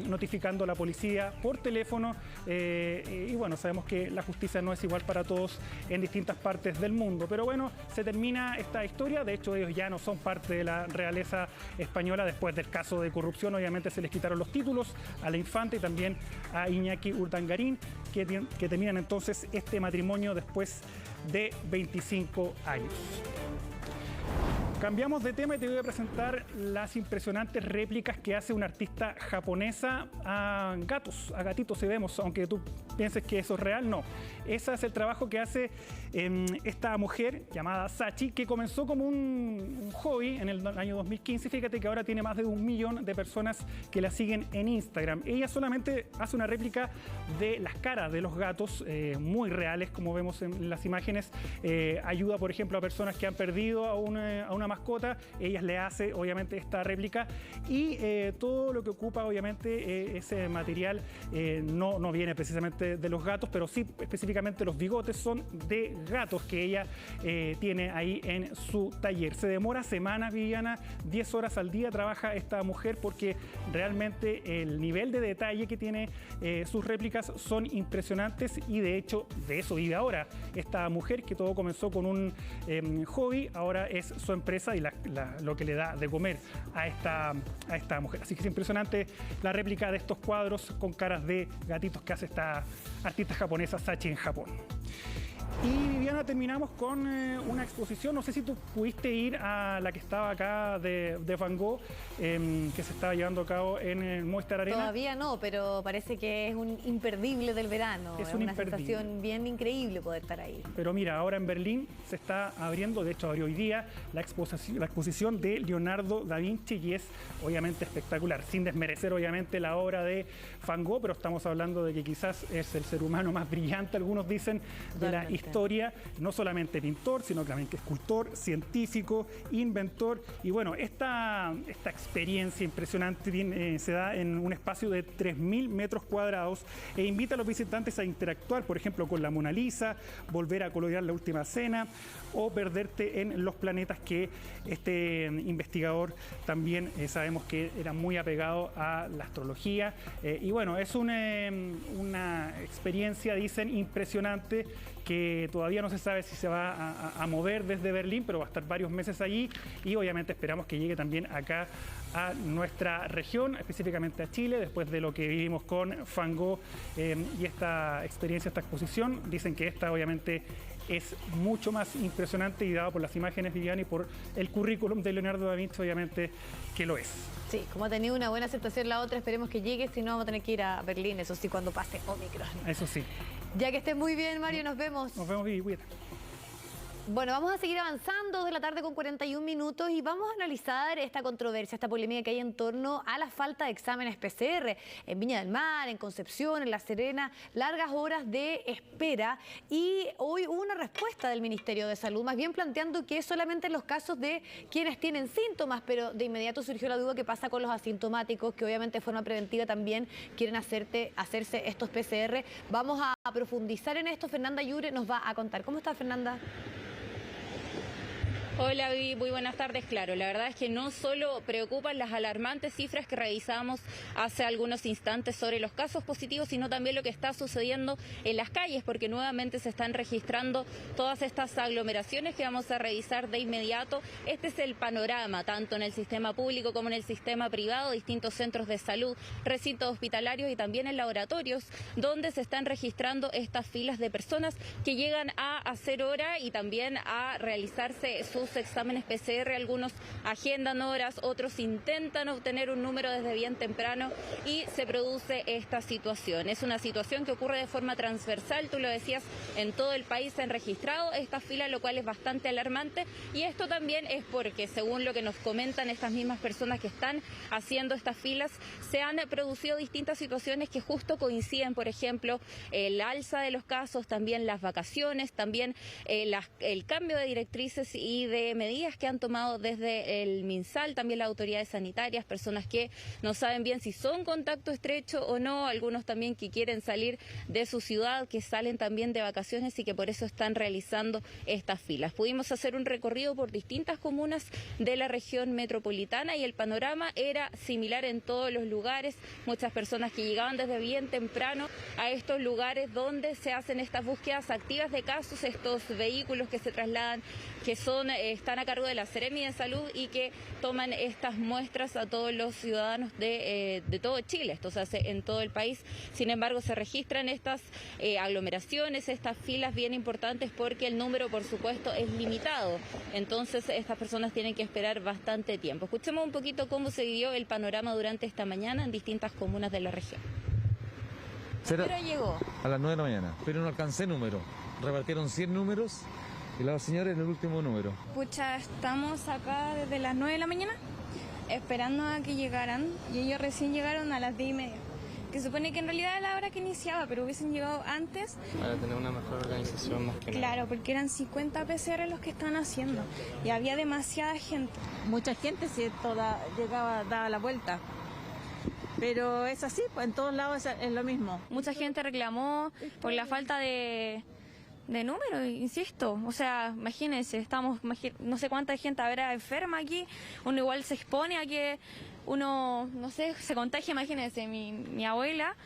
notificando a la policía por teléfono, y bueno, sabemos que la justicia no es igual para todos en distintas partes del mundo. Pero bueno, se termina esta historia. De hecho, ellos ya no son parte de la realeza española después del caso de corrupción. Obviamente se les quitaron los títulos a la infanta y también a Iñaki Urdangarín, que terminan entonces este matrimonio después de 25 años. Cambiamos de tema y te voy a presentar las impresionantes réplicas que hace una artista japonesa a gatos, a gatitos, si vemos, aunque tú pienses que eso es real, no. Ese es el trabajo que hace esta mujer llamada Sachi, que comenzó como un hobby en el año 2015. Fíjate que ahora tiene más de 1 millón de personas que la siguen en Instagram. Ella solamente hace una réplica de las caras de los gatos, muy reales, como vemos en las imágenes. Ayuda, por ejemplo, a personas que han perdido a una mascota. Ella le hace, obviamente, esta réplica, y todo lo que ocupa, obviamente, ese material no viene precisamente de los gatos, pero sí específicamente los bigotes son de gatos que ella tiene ahí en su taller. Se demora semanas, Viviana, 10 horas al día trabaja esta mujer, porque realmente el nivel de detalle que tiene sus réplicas son impresionantes, y de hecho de eso vive ahora esta mujer, que todo comenzó con un hobby, ahora es su empresa y lo que le da de comer a esta mujer. Así que es impresionante la réplica de estos cuadros con caras de gatitos que hace esta artista japonesa Sachi en Japón. Y Viviana, terminamos con una exposición. No sé si tú pudiste ir a la que estaba acá de Van Gogh, que se estaba llevando a cabo en el Movistar Arena. Todavía no, pero parece que es un imperdible del verano. Es una sensación bien increíble poder estar ahí. Pero mira, ahora en Berlín se está abriendo, de hecho abrió hoy día, la exposición de Leonardo da Vinci, y es obviamente espectacular, sin desmerecer obviamente la obra de Van Gogh, pero estamos hablando de que quizás es el ser humano más brillante, algunos dicen, de la historia, no solamente pintor, sino también que escultor, científico, inventor. Y bueno, esta experiencia impresionante se da en un espacio de 3.000 metros cuadrados, e invita a los visitantes a interactuar, por ejemplo, con la Mona Lisa, volver a colorear La Última Cena, o perderte en los planetas, que este investigador también sabemos que era muy apegado a la astrología. Y bueno, es una experiencia, dicen, impresionante, que todavía no se sabe si se va a mover desde Berlín, pero va a estar varios meses allí y obviamente esperamos que llegue también acá a nuestra región, específicamente a Chile, después de lo que vivimos con Van Gogh y esta experiencia, esta exposición. Dicen que esta obviamente es mucho más impresionante y dado por las imágenes, Viviana, y por el currículum de Leonardo da Vinci, obviamente que lo es. Sí, como ha tenido una buena aceptación la otra, esperemos que llegue, si no vamos a tener que ir a Berlín, eso sí, cuando pase Omicron. Eso sí. Ya que estés muy bien, Mario, nos vemos. Nos vemos, Vivi, cuídate. Bueno, vamos a seguir avanzando, 2 de la tarde con 41 minutos y vamos a analizar esta controversia, esta polémica que hay en torno a la falta de exámenes PCR en Viña del Mar, en Concepción, en La Serena, largas horas de espera y hoy hubo una respuesta del Ministerio de Salud, más bien planteando que es solamente en los casos de quienes tienen síntomas, pero de inmediato surgió la duda qué pasa con los asintomáticos, que obviamente de forma preventiva también quieren hacerse estos PCR. Vamos a profundizar en esto, Fernanda Yure nos va a contar. ¿Cómo está, Fernanda? Hola, Vivi, muy buenas tardes. Claro, la verdad es que no solo preocupan las alarmantes cifras que revisamos hace algunos instantes sobre los casos positivos, sino también lo que está sucediendo en las calles, porque nuevamente se están registrando todas estas aglomeraciones que vamos a revisar de inmediato. Este es el panorama, tanto en el sistema público como en el sistema privado, distintos centros de salud, recintos hospitalarios y también en laboratorios, donde se están registrando estas filas de personas que llegan a hacer hora y también a realizarse sus exámenes PCR. Algunos agendan horas, otros intentan obtener un número desde bien temprano y se produce esta situación. Es una situación que ocurre de forma transversal, tú lo decías, en todo el país se han registrado esta fila, lo cual es bastante alarmante, y esto también es porque, según lo que nos comentan estas mismas personas que están haciendo estas filas, se han producido distintas situaciones que justo coinciden, por ejemplo, el alza de los casos, también las vacaciones, también el cambio de directrices y de medidas que han tomado desde el MinSal, también las autoridades sanitarias, personas que no saben bien si son contacto estrecho o no, algunos también que quieren salir de su ciudad, que salen también de vacaciones y que por eso están realizando estas filas. Pudimos hacer un recorrido por distintas comunas de la región metropolitana y el panorama era similar en todos los lugares, muchas personas que llegaban desde bien temprano a estos lugares donde se hacen estas búsquedas activas de casos, estos vehículos que se trasladan, que están a cargo de la Seremi de Salud y que toman estas muestras a todos los ciudadanos de todo Chile. Esto se hace en todo el país. Sin embargo, se registran estas aglomeraciones, estas filas bien importantes porque el número, por supuesto, es limitado. Entonces, estas personas tienen que esperar bastante tiempo. Escuchemos un poquito cómo se vivió el panorama durante esta mañana en distintas comunas de la región. ¿A qué hora llegó? A las 9 de la mañana, pero no alcancé número. Repartieron 100 números y la señora en el último número. Pucha, estamos acá desde las 9 de la mañana esperando a que llegaran y ellos recién llegaron a las 10:30. Que supone que en realidad era la hora que iniciaba, pero hubiesen llegado antes. Para tener una mejor organización más que nada. Claro, porque eran 50 PCR los que estaban haciendo y había demasiada gente. Mucha gente, si llegaba, daba la vuelta. Pero es así, pues en todos lados es lo mismo. Mucha gente reclamó por la falta de número, insisto. O sea, imagínense, no sé cuánta gente habrá enferma aquí. Uno igual se expone a que uno, no sé, se contagie. Imagínense, mi abuela.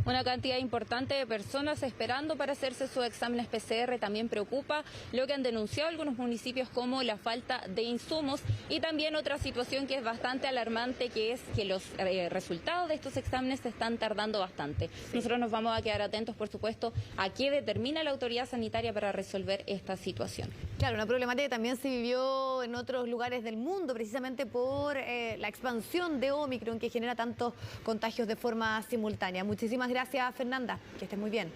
Una cantidad importante de personas esperando para hacerse sus exámenes PCR. También preocupa lo que han denunciado algunos municipios como la falta de insumos y también otra situación que es bastante alarmante, que es que los resultados de estos exámenes se están tardando bastante. Nosotros nos vamos a quedar atentos, por supuesto, a qué determina la autoridad sanitaria para resolver esta situación. Claro, una problemática que también se vivió en otros lugares del mundo, precisamente por la expansión de Omicron que genera tantos contagios de forma simultánea. Muchísimas gracias, Fernanda. Que estés muy bien.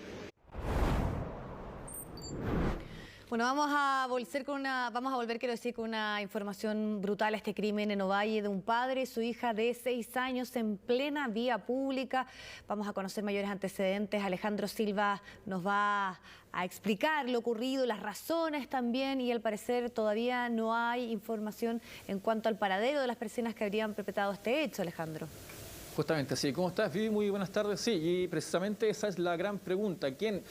Bueno, vamos a volver, quiero decir, con una información brutal. Este crimen en Ovalle de un padre y su hija de 6 años en plena vía pública. Vamos a conocer mayores antecedentes. Alejandro Silva nos va a explicar lo ocurrido, las razones también, y al parecer todavía no hay información en cuanto al paradero de las personas que habrían perpetrado este hecho, Alejandro. Justamente, sí. ¿Cómo estás, Vivi? Muy buenas tardes. Sí, y precisamente esa es la gran pregunta. ¿Quién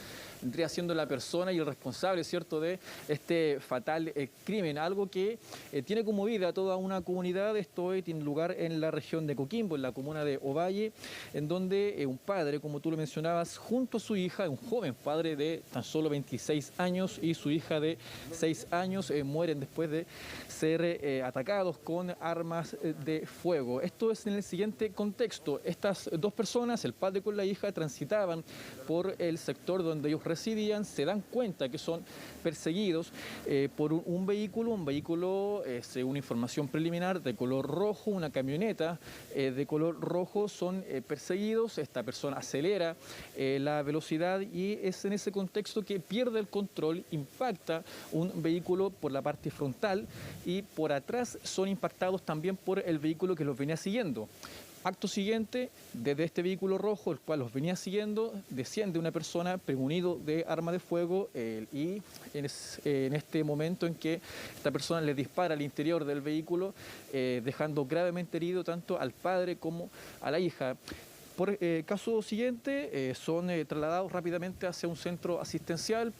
vendría siendo la persona y el responsable, cierto, de este fatal crimen? Algo que tiene conmovida a toda una comunidad. Esto tiene lugar en la región de Coquimbo, en la comuna de Ovalle, en donde un padre, como tú lo mencionabas, junto a su hija, un joven padre de tan solo 26 años y su hija de 6 años, mueren después de ser atacados con armas de fuego. Esto es en el siguiente contexto. Estas dos personas, el padre con la hija, transitaban por el sector donde ellos residían, se dan cuenta que son perseguidos por un vehículo, según información preliminar, de color rojo, una camioneta de color rojo, son perseguidos. Esta persona acelera la velocidad y es en ese contexto que pierde el control, impacta un vehículo por la parte frontal y por atrás son impactados también por el vehículo que los venía siguiendo. Acto siguiente, desde este vehículo rojo, el cual los venía siguiendo, desciende una persona premunido de arma de fuego y en este momento en que esta persona le dispara al interior del vehículo, dejando gravemente herido tanto al padre como a la hija. Por caso siguiente, son trasladados rápidamente hacia un centro asistencial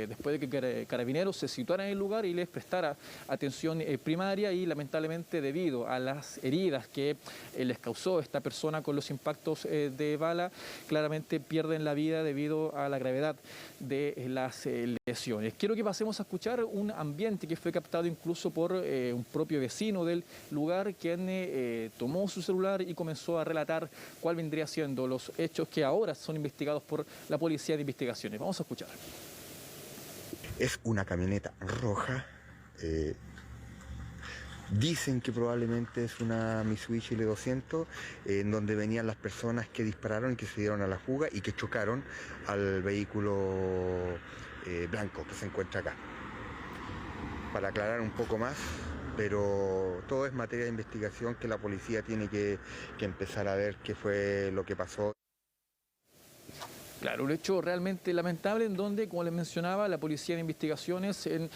después de que Carabineros se situara en el lugar y les prestara atención primaria y lamentablemente debido a las heridas que les causó esta persona con los impactos de bala, claramente pierden la vida debido a la gravedad de las lesiones. Quiero que pasemos a escuchar un ambiente que fue captado incluso por un propio vecino del lugar, quien tomó su celular y comenzó a relatar cuál vendría siendo los hechos que ahora son investigados por la Policía de Investigaciones. Vamos a escuchar. Es una camioneta roja. Dicen que probablemente es una Mitsubishi L200, en donde venían las personas que dispararon y que se dieron a la fuga y que chocaron al vehículo blanco que se encuentra acá. Para aclarar un poco más, pero todo es materia de investigación que la policía tiene que empezar a ver qué fue lo que pasó. Claro, un hecho realmente lamentable en donde, como les mencionaba, la Policía de Investigaciones, en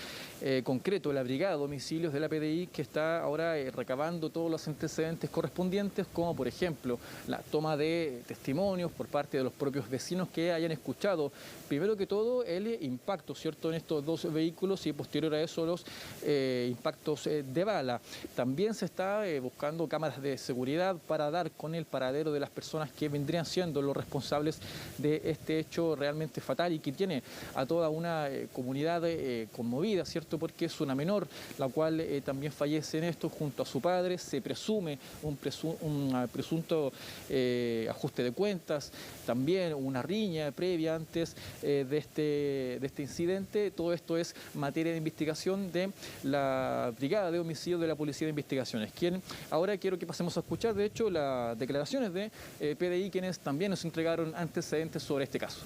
concreto la Brigada de Homicidios de la PDI, que está ahora recabando todos los antecedentes correspondientes, como por ejemplo la toma de testimonios por parte de los propios vecinos que hayan escuchado, primero que todo, el impacto, ¿cierto?, en estos dos vehículos y posterior a eso los impactos de bala. También se está buscando cámaras de seguridad para dar con el paradero de las personas que vendrían siendo los responsables de este hecho realmente fatal y que tiene a toda una comunidad conmovida, ¿cierto? Porque es una menor, la cual también fallece en esto junto a su padre. Se presume un presunto ajuste de cuentas, también una riña previa antes de este incidente. Todo esto es materia de investigación de la Brigada de Homicidios de la Policía de Investigaciones, quien ahora quiero que pasemos a escuchar, de hecho, las declaraciones de PDI, quienes también nos entregaron antecedentes sobre este caso.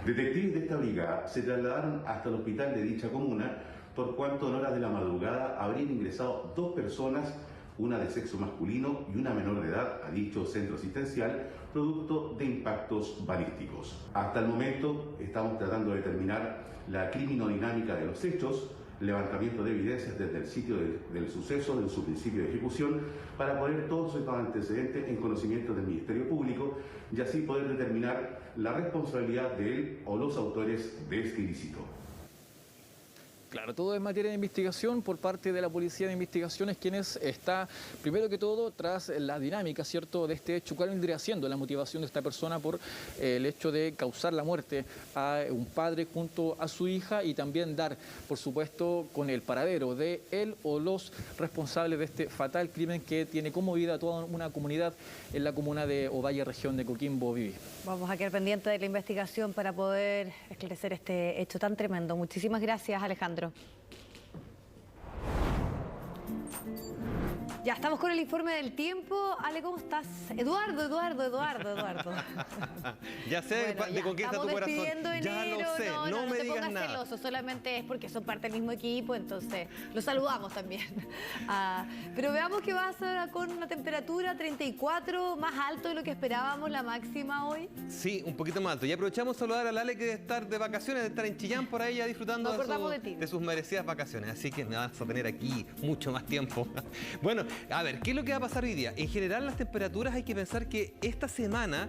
Detectives de esta brigada se trasladaron hasta el hospital de dicha comuna, por cuanto en horas de la madrugada habrían ingresado dos personas, una de sexo masculino y una menor de edad, a dicho centro asistencial, producto de impactos balísticos. Hasta el momento estamos tratando de determinar la criminodinámica de los hechos, levantamiento de evidencias desde el sitio del suceso, en su principio de ejecución, para poner todos estos antecedentes en conocimiento del Ministerio Público y así poder determinar la responsabilidad de él o los autores de este ilícito. Claro, todo es materia de investigación por parte de la Policía de Investigaciones, quienes está, primero que todo, tras la dinámica, ¿cierto?, de este hecho. ¿Cuál vendría siendo la motivación de esta persona por el hecho de causar la muerte a un padre junto a su hija y también dar, por supuesto, con el paradero de él o los responsables de este fatal crimen que tiene conmovida a toda una comunidad en la comuna de Ovalle, región de Coquimbo, Vivi? Vamos a quedar pendientes de la investigación para poder esclarecer este hecho tan tremendo. Muchísimas gracias, Alejandro. Ya estamos con el informe del tiempo. Ale, ¿cómo estás? Eduardo. Ya sé bueno, de con quién está tu corazón. Ya lo sé, no me te digas pongas nada. celoso, solamente es porque son parte del mismo equipo, entonces los saludamos también. Pero veamos qué pasa con la temperatura, 34, más alto de lo que esperábamos, la máxima hoy. Sí, un poquito más alto. Y aprovechamos a saludar al Ale, que debe estar de vacaciones, de estar en Chillán por ahí ya disfrutando de sus merecidas vacaciones. Así que me vas a tener aquí mucho más tiempo. Bueno, A ver, ¿qué es lo que va a pasar hoy día? En general las temperaturas hay que pensar que esta semana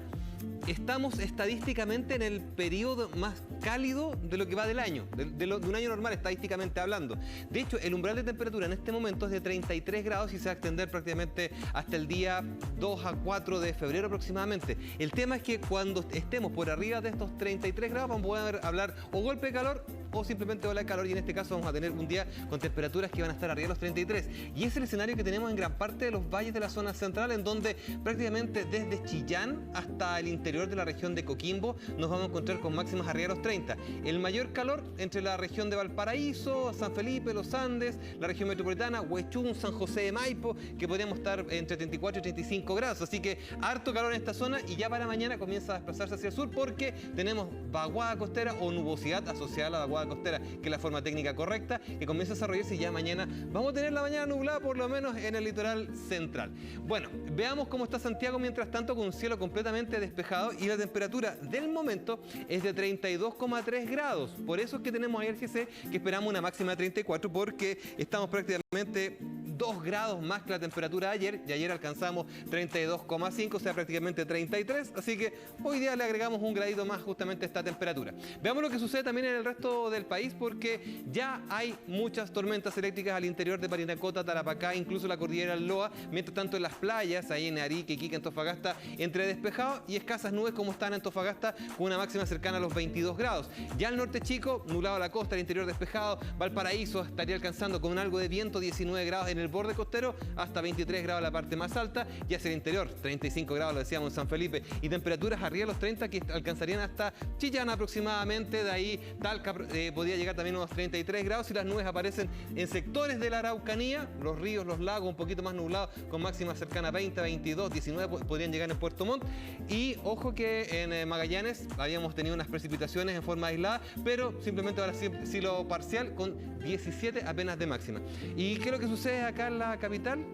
estamos estadísticamente en el periodo más cálido de lo que va del año, de un año normal estadísticamente hablando. De hecho, el umbral de temperatura en este momento es de 33 grados y se va a extender prácticamente hasta el día 2 a 4 de febrero aproximadamente. El tema es que cuando estemos por arriba de estos 33 grados vamos a poder hablar o golpe de calor o simplemente ola de calor, y en este caso vamos a tener un día con temperaturas que van a estar arriba de los 33. Y es el escenario que tenemos en gran parte de los valles de la zona central, en donde prácticamente desde Chillán hasta el interior de la región de Coquimbo nos vamos a encontrar con máximas arriba de los 30. El mayor calor entre la región de Valparaíso, San Felipe, Los Andes, la región metropolitana, Huechún, San José de Maipo, que podríamos estar entre 34 y 35 grados. Así que harto calor en esta zona, y ya para mañana comienza a desplazarse hacia el sur porque tenemos vaguada costera o nubosidad asociada a la vaguada costera, que es la forma técnica correcta, que comienza a desarrollarse, y ya mañana vamos a tener la mañana nublada, por lo menos en el litoral central. Bueno, veamos cómo está Santiago mientras tanto, con un cielo completamente despejado, y la temperatura del momento es de 32,3 grados. Por eso es que tenemos ayer que esperamos una máxima de 34, porque estamos prácticamente 2 grados más que la temperatura de ayer, y ayer alcanzamos 32,5, o sea, prácticamente 33, así que hoy día le agregamos un gradito más justamente a esta temperatura. Veamos lo que sucede también en el resto del país, porque ya hay muchas tormentas eléctricas al interior de Parinacota, Tarapacá, incluso la cordillera del Loa, mientras tanto en las playas, ahí en Arique, Iquique, Antofagasta, entre despejado y escasas nubes como está en Antofagasta, con una máxima cercana a los 22 grados. Ya al norte chico, nublado a la costa, el interior despejado, Valparaíso estaría alcanzando con algo de viento 19 grados en el borde costero, hasta 23 grados en la parte más alta, y hacia el interior 35 grados, lo decíamos, en San Felipe, y temperaturas arriba de los 30 que alcanzarían hasta Chillán aproximadamente. De ahí Talca podría llegar también a unos 33 grados, y las nubes aparecen en sectores de la Araucanía, los ríos, los lagos un poquito más nublados, con máxima cercana a 20, 22, 19 podrían llegar en Puerto Montt. Y ojo que en Magallanes habíamos tenido unas precipitaciones en forma aislada, pero simplemente ahora cielo parcial con 17 apenas de máxima. ¿Y qué es lo que sucede acá en la capital?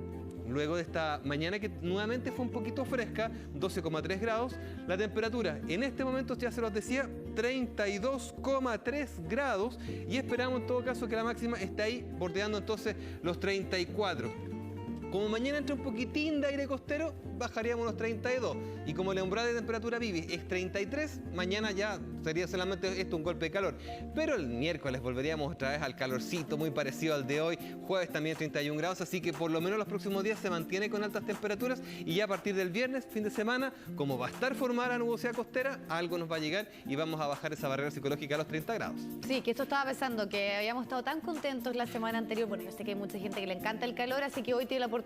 Luego de esta mañana que nuevamente fue un poquito fresca, 12,3 grados, la temperatura en este momento, ya se los decía, 32,3 grados, y esperamos en todo caso que la máxima esté ahí bordeando entonces los 34. Como mañana entra un poquitín de aire costero, bajaríamos unos 32. Y como la umbral de temperatura vive es 33, mañana ya sería solamente esto un golpe de calor. Pero el miércoles volveríamos otra vez al calorcito muy parecido al de hoy. Jueves también 31 grados, así que por lo menos los próximos días se mantiene con altas temperaturas. Y ya a partir del viernes, fin de semana, como va a estar formada la nubosidad costera, algo nos va a llegar y vamos a bajar esa barrera psicológica a los 30 grados. Sí, que esto estaba pensando, que habíamos estado tan contentos la semana anterior. Bueno, yo sé que hay mucha gente que le encanta el calor, así que hoy tiene la oportunidad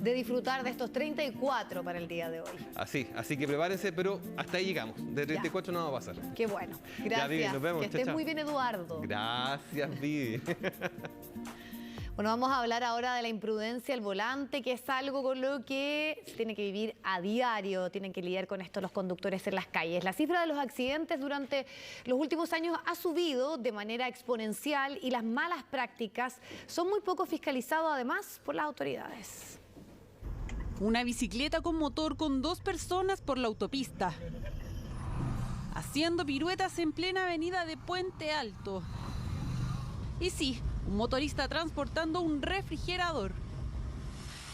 de disfrutar de estos 34 para el día de hoy. Así que prepárense, pero hasta ahí llegamos. De 34 no va a pasar. Qué bueno. Gracias. Ya, Vivi, nos vemos. Que estés muy bien, Eduardo. Gracias, Vivi. Bueno, vamos a hablar ahora de la imprudencia al volante, que es algo con lo que se tiene que vivir a diario, tienen que lidiar con esto los conductores en las calles. La cifra de los accidentes durante los últimos años ha subido de manera exponencial, y las malas prácticas son muy poco fiscalizadas además por las autoridades. Una bicicleta con motor con 2 personas por la autopista, haciendo piruetas en plena avenida de Puente Alto. Y sí, un motorista transportando un refrigerador.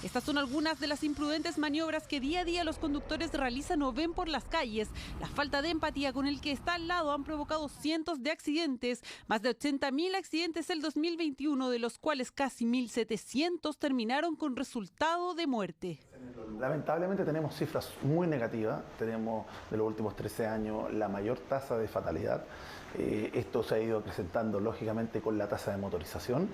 Estas son algunas de las imprudentes maniobras que día a día los conductores realizan o ven por las calles. La falta de empatía con el que está al lado han provocado cientos de accidentes, más de 80.000 accidentes el 2021, de los cuales casi 1.700 terminaron con resultado de muerte. Lamentablemente tenemos cifras muy negativas, tenemos de los últimos 13 años la mayor tasa de fatalidad. Esto se ha ido acrecentando lógicamente con la tasa de motorización.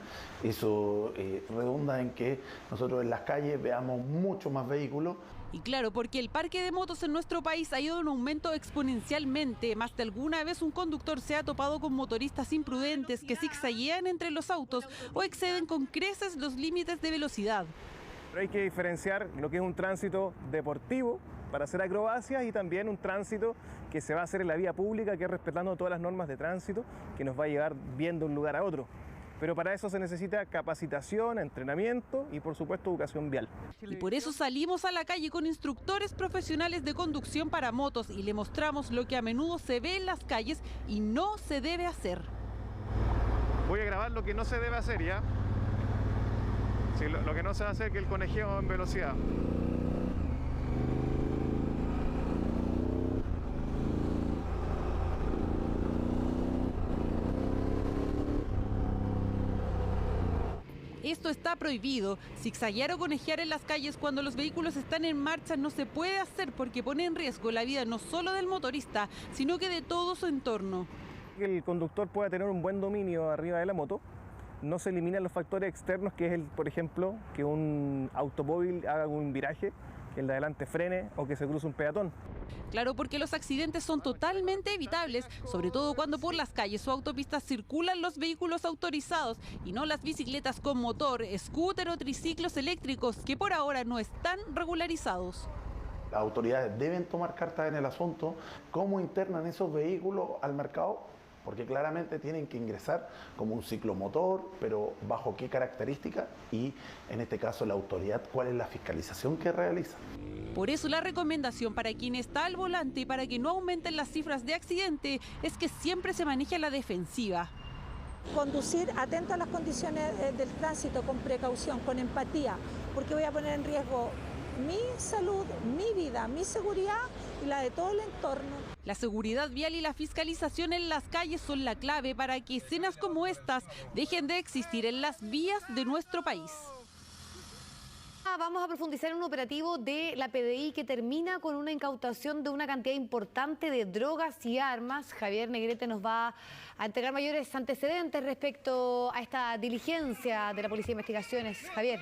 Eso redunda en que nosotros en las calles veamos mucho más vehículos. Y claro, porque el parque de motos en nuestro país ha ido en aumento exponencialmente. Más de alguna vez un conductor se ha topado con motoristas imprudentes que zigzaguean entre los autos o exceden con creces los límites de velocidad. Pero hay que diferenciar lo que es un tránsito deportivo para hacer acrobacias y también un tránsito que se va a hacer en la vía pública, que es respetando todas las normas de tránsito, que nos va a llevar bien de un lugar a otro. Pero para eso se necesita capacitación, entrenamiento y por supuesto educación vial. Y por eso salimos a la calle con instructores profesionales de conducción para motos y le mostramos lo que a menudo se ve en las calles y no se debe hacer. Voy a grabar lo que no se debe hacer, ¿ya? Sí, lo que no se hace es que el conejeo en velocidad. Esto está prohibido. Zigzaguear o conejear en las calles cuando los vehículos están en marcha no se puede hacer porque pone en riesgo la vida no solo del motorista, sino que de todo su entorno. Que el conductor pueda tener un buen dominio arriba de la moto. No se eliminan los factores externos, que es, por ejemplo, que un automóvil haga un viraje, que el de adelante frene o que se cruce un peatón. Claro, porque los accidentes son totalmente evitables, sobre todo cuando por las calles o autopistas circulan los vehículos autorizados y no las bicicletas con motor, scooter o triciclos eléctricos, que por ahora no están regularizados. Las autoridades deben tomar cartas en el asunto, cómo internan esos vehículos al mercado, porque claramente tienen que ingresar como un ciclomotor, pero bajo qué características y en este caso la autoridad, cuál es la fiscalización que realiza. Por eso la recomendación para quien está al volante y para que no aumenten las cifras de accidente es que siempre se maneje a la defensiva. Conducir atento a las condiciones del tránsito, con precaución, con empatía, porque voy a poner en riesgo mi salud, mi vida, mi seguridad y la de todo el entorno. La seguridad vial y la fiscalización en las calles son la clave para que escenas como estas dejen de existir en las vías de nuestro país. Vamos a profundizar en un operativo de la PDI que termina con una incautación de una cantidad importante de drogas y armas. Javier Negrete nos va a entregar mayores antecedentes respecto a esta diligencia de la Policía de Investigaciones. Javier.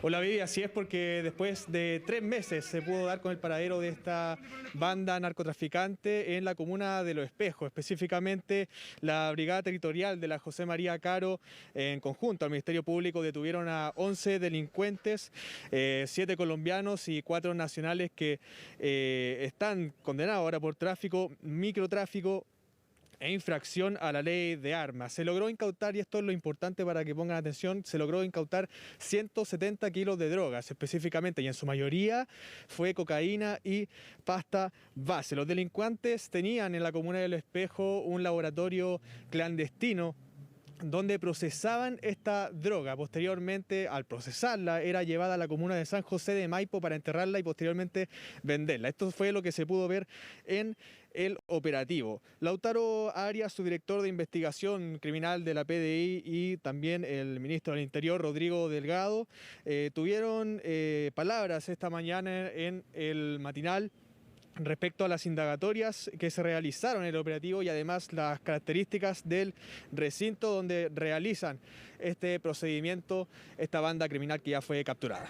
Hola Vivi, así es, porque después de 3 meses se pudo dar con el paradero de esta banda narcotraficante en la comuna de Los Espejos, específicamente la Brigada Territorial de la José María Caro en conjunto al Ministerio Público detuvieron a 11 delincuentes, 7 colombianos y 4 nacionales que están condenados ahora por tráfico, microtráfico e infracción a la ley de armas. Se logró incautar, y esto es lo importante para que pongan atención, se logró incautar 170 kilos de drogas específicamente, y en su mayoría fue cocaína y pasta base. Los delincuentes tenían en la comuna del Espejo un laboratorio clandestino donde procesaban esta droga. Posteriormente, al procesarla, era llevada a la comuna de San José de Maipo para enterrarla y posteriormente venderla. Esto fue lo que se pudo ver en el operativo. Lautaro Arias, subdirector de investigación criminal de la PDI, y también el ministro del Interior, Rodrigo Delgado, tuvieron palabras esta mañana en el matinal respecto a las indagatorias que se realizaron en el operativo y además las características del recinto donde realizan este procedimiento esta banda criminal que ya fue capturada.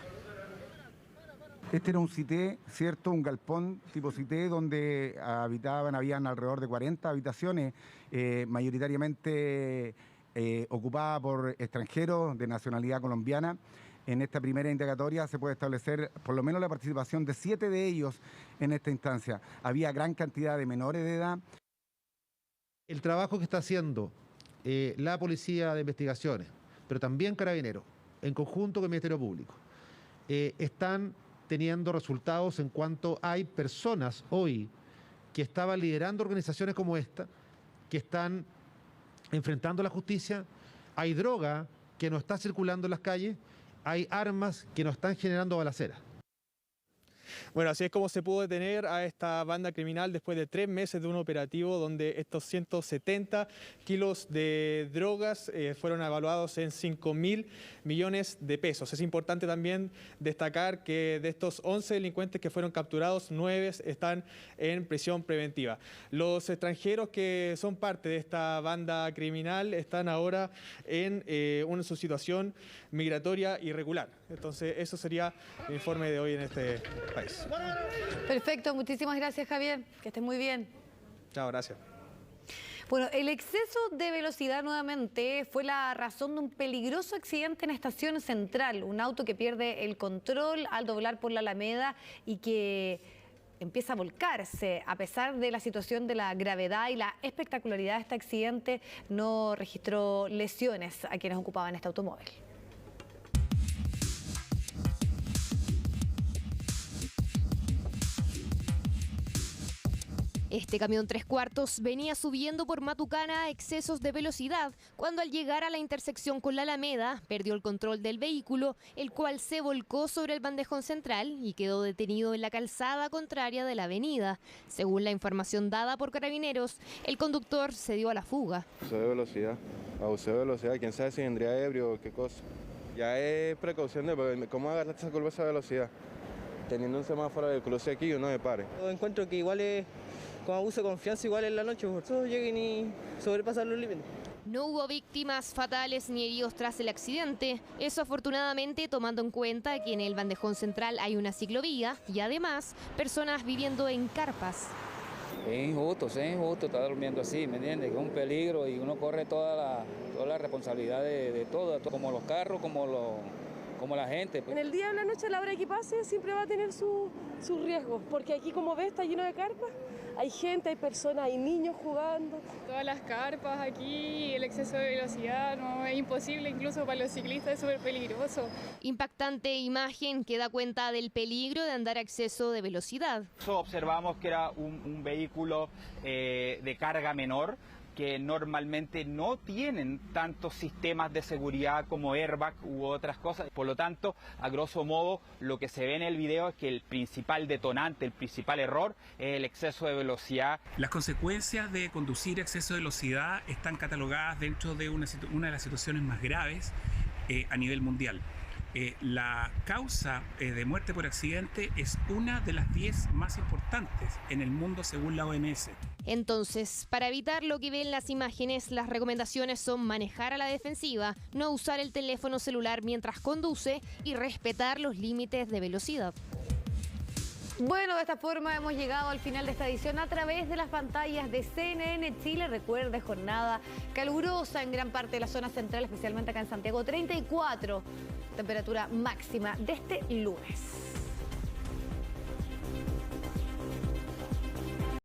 Este era un cité, ¿cierto? Un galpón tipo cité donde habían alrededor de 40 habitaciones, mayoritariamente ocupadas por extranjeros de nacionalidad colombiana. En esta primera indagatoria se puede establecer por lo menos la participación de 7 de ellos en esta instancia. Había gran cantidad de menores de edad. El trabajo que está haciendo la Policía de Investigaciones, pero también Carabineros, en conjunto con el Ministerio Público, están teniendo resultados en cuanto hay personas hoy que estaban liderando organizaciones como esta, que están enfrentando la justicia, hay droga que no está circulando en las calles, hay armas que no están generando balaceras. Bueno, así es como se pudo detener a esta banda criminal después de 3 meses de un operativo donde estos 170 kilos de drogas fueron evaluados en 5.000 millones de pesos. Es importante también destacar que de estos 11 delincuentes que fueron capturados, 9 están en prisión preventiva. Los extranjeros que son parte de esta banda criminal están ahora en su situación migratoria irregular. Entonces, eso sería el informe de hoy en este país. Perfecto, muchísimas gracias, Javier. Que estés muy bien. Chao, gracias. Bueno, el exceso de velocidad nuevamente fue la razón de un peligroso accidente en Estación Central. Un auto que pierde el control al doblar por la Alameda y que empieza a volcarse. A pesar de la situación de la gravedad y la espectacularidad de este accidente, no registró lesiones a quienes ocupaban este automóvil. Este camión 3/4 venía subiendo por Matucana a excesos de velocidad cuando al llegar a la intersección con la Alameda perdió el control del vehículo, el cual se volcó sobre el bandejón central y quedó detenido en la calzada contraria de la avenida. Según la información dada por Carabineros, el conductor se dio a la fuga. Abusó de velocidad, quién sabe si vendría ebrio o qué cosa. Ya es precaución de cómo agarraste esa curva a esa velocidad. Teniendo un semáforo de cruce aquí, uno me pare. Yo encuentro que igual es, con abuso de confianza, igual en la noche, por eso lleguen y sobrepasar los límites. No hubo víctimas fatales ni heridos tras el accidente, eso afortunadamente tomando en cuenta que en el bandejón central hay una ciclovía y además personas viviendo en carpas. Es injusto estar durmiendo así, ¿me entiendes? Es un peligro y uno corre toda la responsabilidad de todo, como los carros, como la gente. En el día o en la noche, a la hora que pase, siempre va a tener su riesgo, porque aquí, como ves, está lleno de carpas, hay gente, hay personas, hay niños jugando. Todas las carpas aquí, el exceso de velocidad, no es imposible, incluso para los ciclistas es súper peligroso. Impactante imagen que da cuenta del peligro de andar a exceso de velocidad. Observamos que era un vehículo de carga menor, que normalmente no tienen tantos sistemas de seguridad como airbag u otras cosas. Por lo tanto, a grosso modo, lo que se ve en el video es que el principal detonante, el principal error es el exceso de velocidad. Las consecuencias de conducir a exceso de velocidad están catalogadas dentro de una de las situaciones más graves a nivel mundial. La causa de muerte por accidente es una de las 10 más importantes en el mundo según la OMS. Entonces, para evitar lo que ven las imágenes, las recomendaciones son manejar a la defensiva, no usar el teléfono celular mientras conduce y respetar los límites de velocidad. Bueno, de esta forma hemos llegado al final de esta edición a través de las pantallas de CNN Chile. Recuerde, jornada calurosa en gran parte de la zona central, especialmente acá en Santiago, 34, temperatura máxima de este lunes.